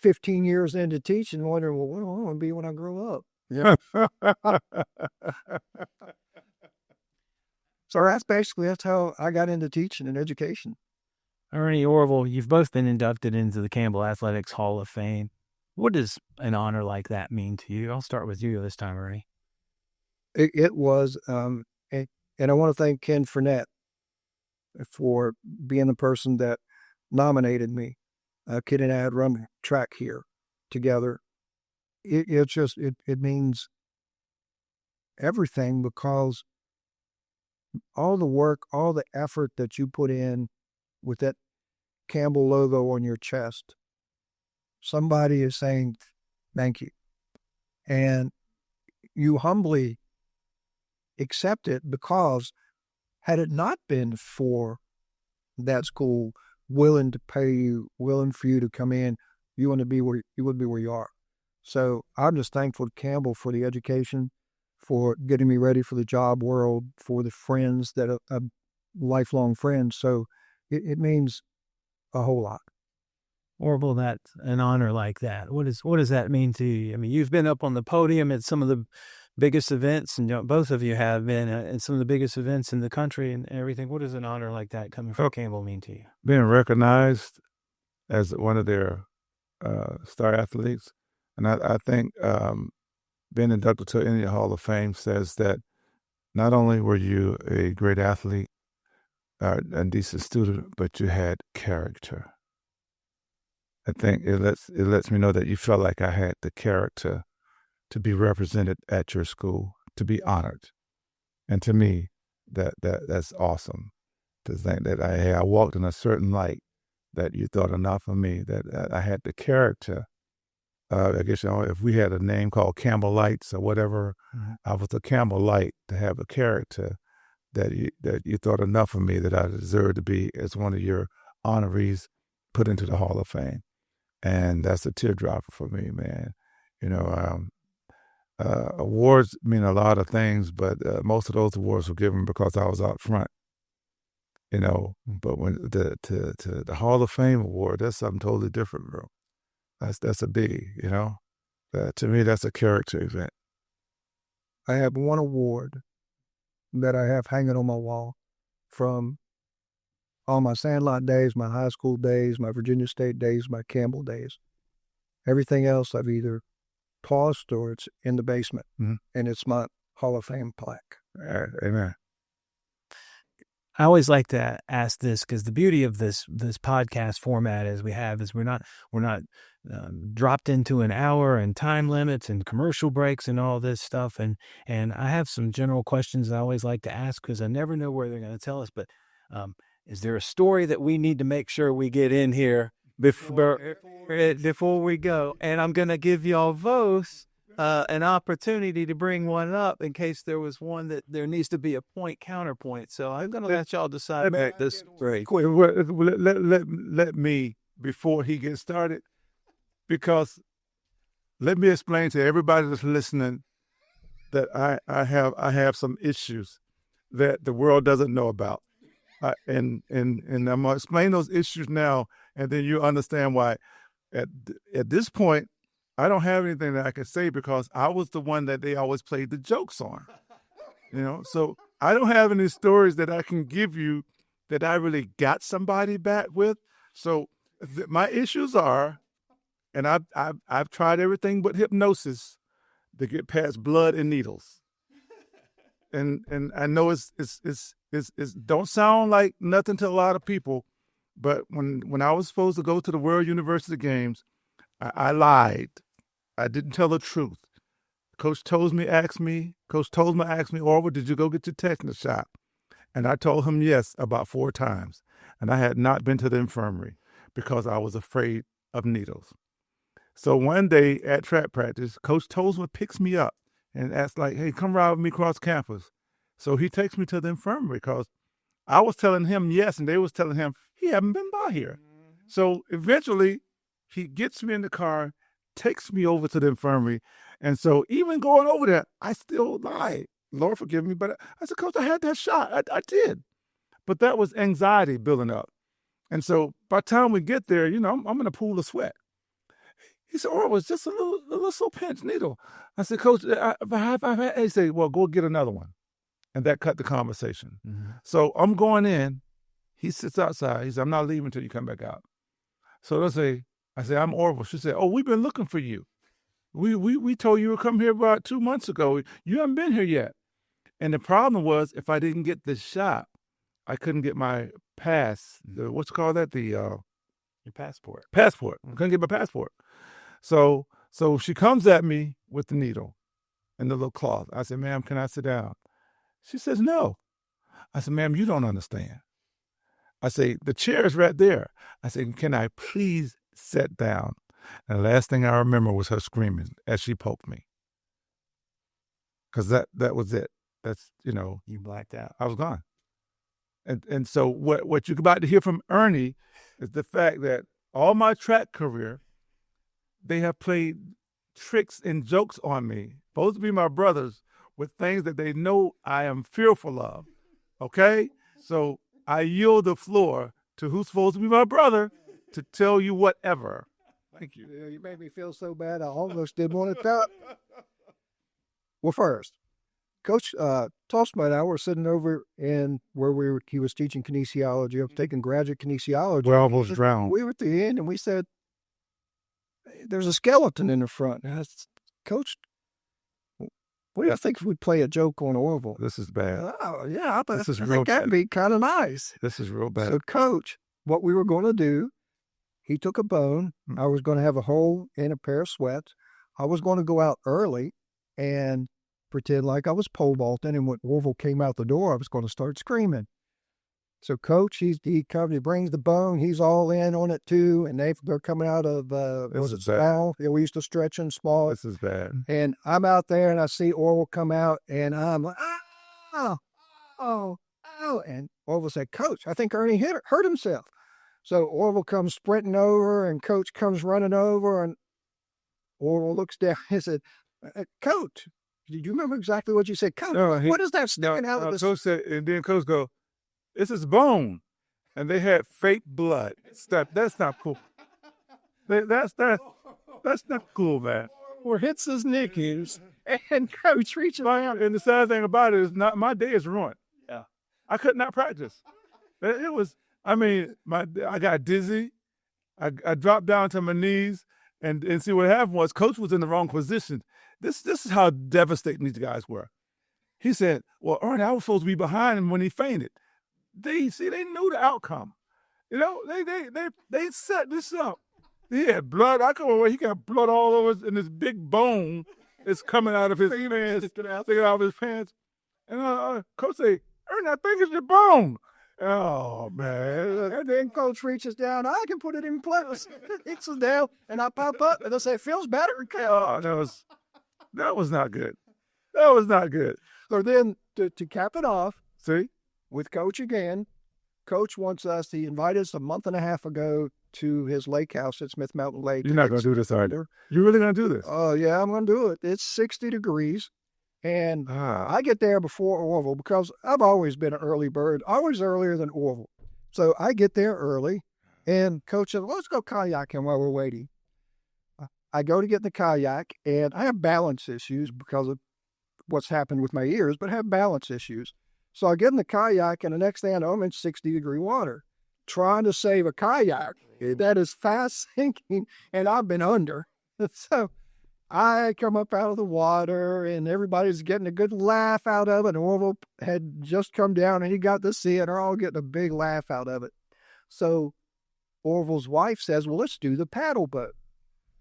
Speaker 3: 15 years into teaching, wondering, well, what do I want to be when I grow up? Yeah. So that's how I got into teaching and education.
Speaker 1: Ernie, Orville, you've both been inducted into the Campbell Athletics Hall of Fame. What does an honor like that mean to you? I'll start with you this time, Ernie.
Speaker 3: It was, and I want to thank Ken Fournette for being the person that nominated me. Ken and I had run track here together. It means everything, because all the work, all the effort that you put in with that Campbell logo on your chest, somebody is saying thank you. And you humbly accept it, because had it not been for that school willing to pay you, willing for you to come in, you wouldn't be where you are. So I'm just thankful to Campbell for the education, for getting me ready for the job world, for the friends that are lifelong friends. So it means a whole lot.
Speaker 1: Orville, that's an honor like that. What does that mean to you? I mean, you've been up on the podium at some of the biggest events, and both of you have been in some of the biggest events in the country and everything. What does an honor like that coming from Campbell mean to you?
Speaker 2: Being recognized as one of their star athletes, and I think being inducted to NCAA Hall of Fame says that not only were you a great athlete, a decent student, but you had character. I think it lets me know that you felt like I had the character to be represented at your school, to be honored, and to me, that's awesome. To think that I walked in a certain light, that you thought enough of me, that I had the character. I guess if we had a name called Campbell Lights or whatever, I was a Campbell Light to have a character that you thought enough of me that I deserved to be as one of your honorees put into the Hall of Fame. And that's a teardropper for me, man. Awards mean a lot of things, but most of those awards were given because I was out front. But when the Hall of Fame award, that's something totally different, bro. That's a biggie, to me, that's a character event.
Speaker 3: I have one award that I have hanging on my wall from all my Sandlot days, my high school days, my Virginia State days, my Campbell days. Everything else I've either tossed or it's in the basement, and it's my Hall of Fame plaque.
Speaker 2: Amen.
Speaker 1: I always like to ask this because the beauty of this podcast format is we're not dropped into an hour and time limits and commercial breaks and all this stuff. And I have some general questions I always like to ask because I never know where they're going to tell us. But is there a story that we need to make sure we get in here before we go? And I'm going to give y'all both an opportunity to bring one up in case there was one that there needs to be a counterpoint. So I'm going to let y'all decide this story.
Speaker 2: Let me, before he gets started, because let me explain to everybody that's listening that I have some issues that the world doesn't know about. And I'm going to explain those issues now, and then you understand why. At this point, I don't have anything that I can say because I was the one that they always played the jokes on. So I don't have any stories that I can give you that I really got somebody back with. So my issues are, and I've tried everything but hypnosis to get past blood and needles. And I know it's don't sound like nothing to a lot of people, but when I was supposed to go to the World University Games, I lied. I didn't tell the truth. Coach Tolsma asked me, Orville, did you go get your tetanus shot? And I told him yes about 4 times. And I had not been to the infirmary because I was afraid of needles. So one day at track practice, Coach Tolsma picks me up and asks hey, come ride with me across campus. So he takes me to the infirmary because I was telling him yes, and they was telling him he hadn't been by here. So eventually he gets me in the car, takes me over to the infirmary. And so even going over there, I still lied. Lord forgive me, but I said, Coach, I had that shot. I did. But that was anxiety building up. And so by the time we get there, I'm in a pool of sweat. He said, it was just a little pinch needle. I said, Coach, he said, well, go get another one. And that cut the conversation. Mm-hmm. So I'm going in. He sits outside. He said, I'm not leaving until you come back out. So I say, I'm Orville. She said, oh, we've been looking for you. We told you to come here about 2 months ago. You haven't been here yet. And the problem was, if I didn't get this shot, I couldn't get my pass. What's called that? Your
Speaker 1: passport.
Speaker 2: Passport. I couldn't get my passport. So she comes at me with the needle and the little cloth. I said, ma'am, can I sit down? She says, no. I said, ma'am, you don't understand. I say, the chair is right there. I said, can I please sit down? And the last thing I remember was her screaming as she poked me. Because that was it. That's,
Speaker 1: You blacked out.
Speaker 2: I was gone. And so what you're about to hear from Ernie is the fact that all my track career, they have played tricks and jokes on me, supposed to be my brothers, with things that they know I am fearful of. Okay? So I yield the floor to who's supposed to be my brother to tell you whatever. Thank you.
Speaker 3: You made me feel so bad. I almost didn't want to tell it. Well, first, Coach Tolsma and I were sitting over in where he was teaching kinesiology. I was taking graduate kinesiology.
Speaker 2: We almost drowned.
Speaker 3: We were at the end, and we said, "There's a skeleton in the front." And I said, "Coach, what do you think if we play a joke on Orville?"
Speaker 2: This is bad.
Speaker 3: Oh, yeah, I
Speaker 2: This is
Speaker 3: think
Speaker 2: real
Speaker 3: that'd
Speaker 2: bad.
Speaker 3: be kind of nice.
Speaker 2: This is real bad.
Speaker 3: So, Coach, what we were going to do, he took a bone. I was going to have a hole in a pair of sweats. I was going to go out early and pretend like I was pole vaulting, and when Orville came out the door, I was going to start screaming. So Coach, he brings the bone. He's all in on it too, and they're coming out of
Speaker 2: This is bad.
Speaker 3: small. Yeah, we used to stretch and small.
Speaker 2: This is bad.
Speaker 3: And I'm out there, and I see Orville come out, and I'm like, oh, and Orville said, "Coach, I think Ernie hurt himself." So Orville comes sprinting over, and Coach comes running over, and Orville looks down. He said, "Coach, do you remember exactly what you said? Coach,
Speaker 2: No,
Speaker 3: what is that sticking out of this?"
Speaker 2: Coach said, and then Coach go, "It's his bone," and they had fake blood. That's not cool. That's not cool, man.
Speaker 3: Or hits his knees, and Coach reaches out.
Speaker 2: And the sad thing about it is, not my day is ruined.
Speaker 3: Yeah.
Speaker 2: I could not practice. It was. I mean, I got dizzy. I dropped down to my knees, and see what happened was Coach was in the wrong position. This is how devastating these guys were. He said, "Well, Ernie, I was supposed to be behind him when he fainted." They knew the outcome. You know, they set this up. He had blood. I come away, he got blood all over, and this big bone is coming out of his pants, sticking out of his pants. And Coach say, "Ernie, I think it's your bone." Oh, man.
Speaker 3: And then Coach reaches down. I can put it in place. It's down, and I pop up, and they say, "It feels better."
Speaker 2: Oh, that was not good. That was not good.
Speaker 3: So then, to cap it off,
Speaker 2: See?
Speaker 3: with Coach again, Coach wants us, he invited us a month and a half ago to his lake house at Smith Mountain Lake.
Speaker 2: You're not going to do this, are you? You're really going to do this?
Speaker 3: Oh, yeah, I'm going to do it. It's 60 degrees. And I get there before Orville because I've always been an early bird, always earlier than Orville. So I get there early, and Coach says, "Let's go kayaking while we're waiting." I go to get in the kayak, and I have balance issues because of what's happened with my ears, but I have balance issues. So I get in the kayak, and the next thing I know, I'm in 60-degree water, trying to save a kayak that is fast sinking, and I've been under. So I come up out of the water, and everybody's getting a good laugh out of it. And Orville had just come down, and he got to see it. They're all getting a big laugh out of it. So Orville's wife says, "Well, let's do the paddle boat."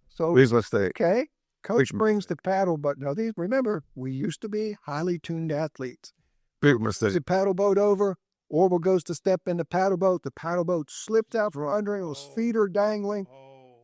Speaker 3: So,
Speaker 2: Please, let's stay.
Speaker 3: okay, Coach
Speaker 2: Big
Speaker 3: brings the paddle boat. Now, remember, we used to be highly tuned athletes.
Speaker 2: Big mistake.
Speaker 3: The paddle boat over. Orville goes to step in the paddle boat. The paddle boat slipped out from under him. His feet are dangling.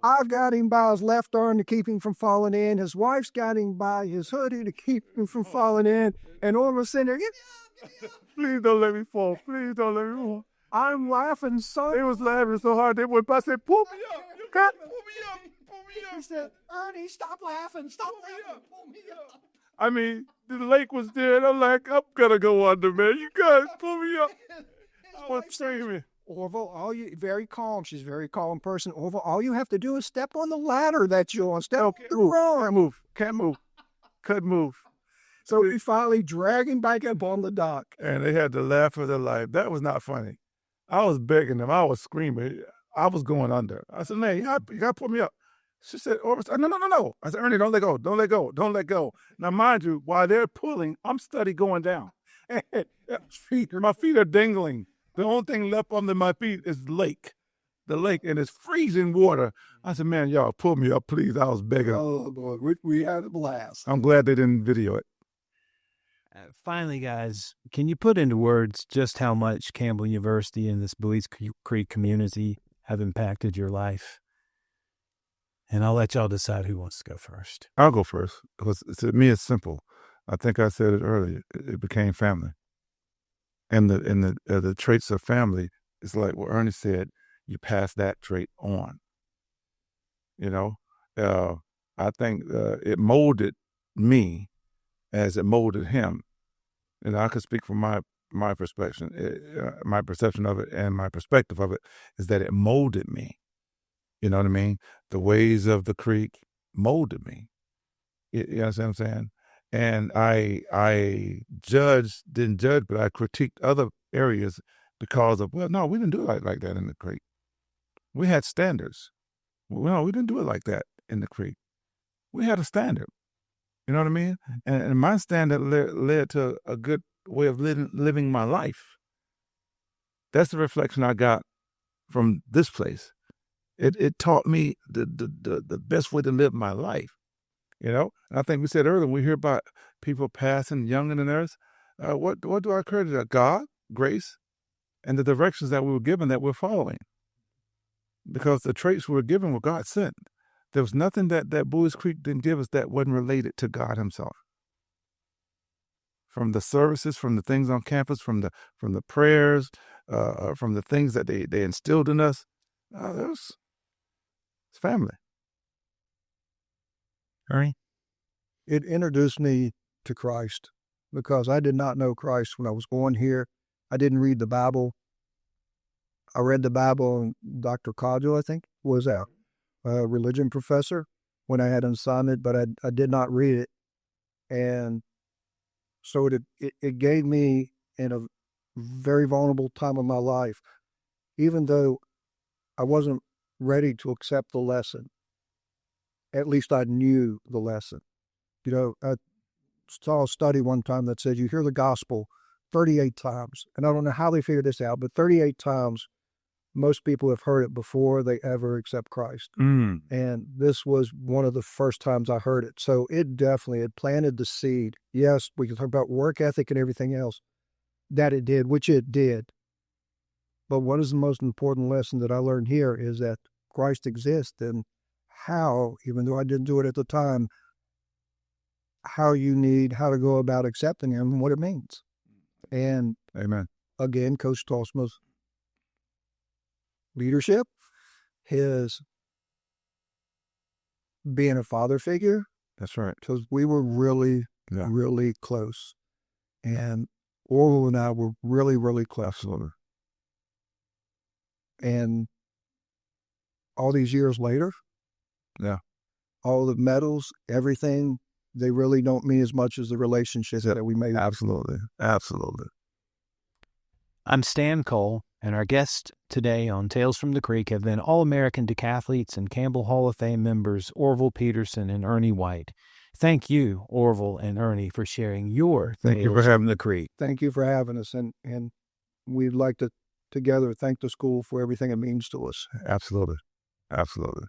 Speaker 3: I've got him by his left arm to keep him from falling in. His wife's got him by his hoodie to keep him from falling in. And Orville's sitting there, "Get me up.
Speaker 2: Please don't let me fall. Please don't let me fall.
Speaker 3: I'm laughing so.
Speaker 2: They was laughing so hard. They would. I said, "Pull me up. You got pull me up. Pull me
Speaker 3: He
Speaker 2: up."
Speaker 3: said, "Ernie, stop laughing. Stop laughing. Pull me up."
Speaker 2: I mean, the lake was there, and I'm like, "I'm gonna go under, man. You guys pull me up." I was screaming.
Speaker 3: Orville, very calm. She's a very calm person. Orville, all you have to do is step on the ladder that you're on. Step on the rope.
Speaker 2: Can't move. Can't move. Couldn't move.
Speaker 3: So we finally drag him back up on the dock.
Speaker 2: And they had to laugh for their life. That was not funny. I was begging them. I was screaming. I was going under. I said, "Man, you got to pull me up." She said, "No. I said, "Ernie, don't let go. Don't let go. Don't let go." Now, mind you, while they're pulling, I'm steady going down. My feet are dangling. The only thing left under my feet is the lake, and it's freezing water. I said, "Man, y'all pull me up, please." I was begging.
Speaker 3: Oh, boy, we had a blast.
Speaker 2: I'm glad they didn't video it.
Speaker 1: Finally, guys, can you put into words just how much Campbell University and this Buies Creek community have impacted your life? And I'll let y'all decide who wants to go first.
Speaker 2: I'll go first because to me it's simple. I think I said it earlier. It became family, and the traits of family is like what Ernie said. You pass that trait on. You know, I think it molded me as it molded him. And I could speak from my perspective, my perception of it, and my perspective of it is that it molded me. You know what I mean? The ways of the creek molded me. You know what I'm saying? And I didn't judge, but I critiqued other areas because of, well, no, we didn't do it like that in the Creek. We had standards. Well, no, we didn't do it like that in the Creek. We had a standard. You know what I mean? And my standard led to a good way of living my life. That's the reflection I got from this place. It taught me the best way to live my life. You know, and I think we said earlier, when we hear about people passing young in the earth, what do I credit to? God, grace, and the directions that we were given that we're following. Because the traits we were given were God sent. There was nothing that Buies Creek didn't give us that wasn't related to God himself. From the services, from the things on campus, from the prayers, from the things that they instilled in us, it's family.
Speaker 1: Ernie?
Speaker 3: It introduced me to Christ because I did not know Christ when I was born here. I didn't read the Bible. I read the Bible, and Dr. Codgel, I think, was a religion professor when I had an assignment, but I did not read it. And so it gave me, in a very vulnerable time of my life, even though I wasn't ready to accept the lesson, at least I knew the lesson. You know, I saw a study one time that said you hear the gospel 38 times. And I don't know how they figured this out, but 38 times most people have heard it before they ever accept Christ.
Speaker 2: Mm.
Speaker 3: And this was one of the first times I heard it. So it definitely had planted the seed. Yes, we can talk about work ethic and everything else that it did, which it did. But what is the most important lesson that I learned here is that Christ exists, and how, even though I didn't do it at the time, how to go about accepting him and what it means. And
Speaker 2: Amen.
Speaker 3: Again, Coach Tolsma's leadership, his being a father figure.
Speaker 2: That's right.
Speaker 3: Because we were really, really close. And Orville and I were really, really close.
Speaker 2: Absolutely.
Speaker 3: And all these years later, all the medals, everything, they really don't mean as much as the relationships that we made.
Speaker 2: Absolutely. Absolutely.
Speaker 1: I'm Stan Cole, and our guests today on Tales from the Creek have been All-American decathletes and Campbell Hall of Fame members Orville Peterson and Ernie White. Thank you, Orville and Ernie, for sharing your
Speaker 2: Thank you for having
Speaker 1: the Creek.
Speaker 3: Thank you for having us, and we'd like to together thank the school for everything it means to us.
Speaker 2: Absolutely. Absolutely.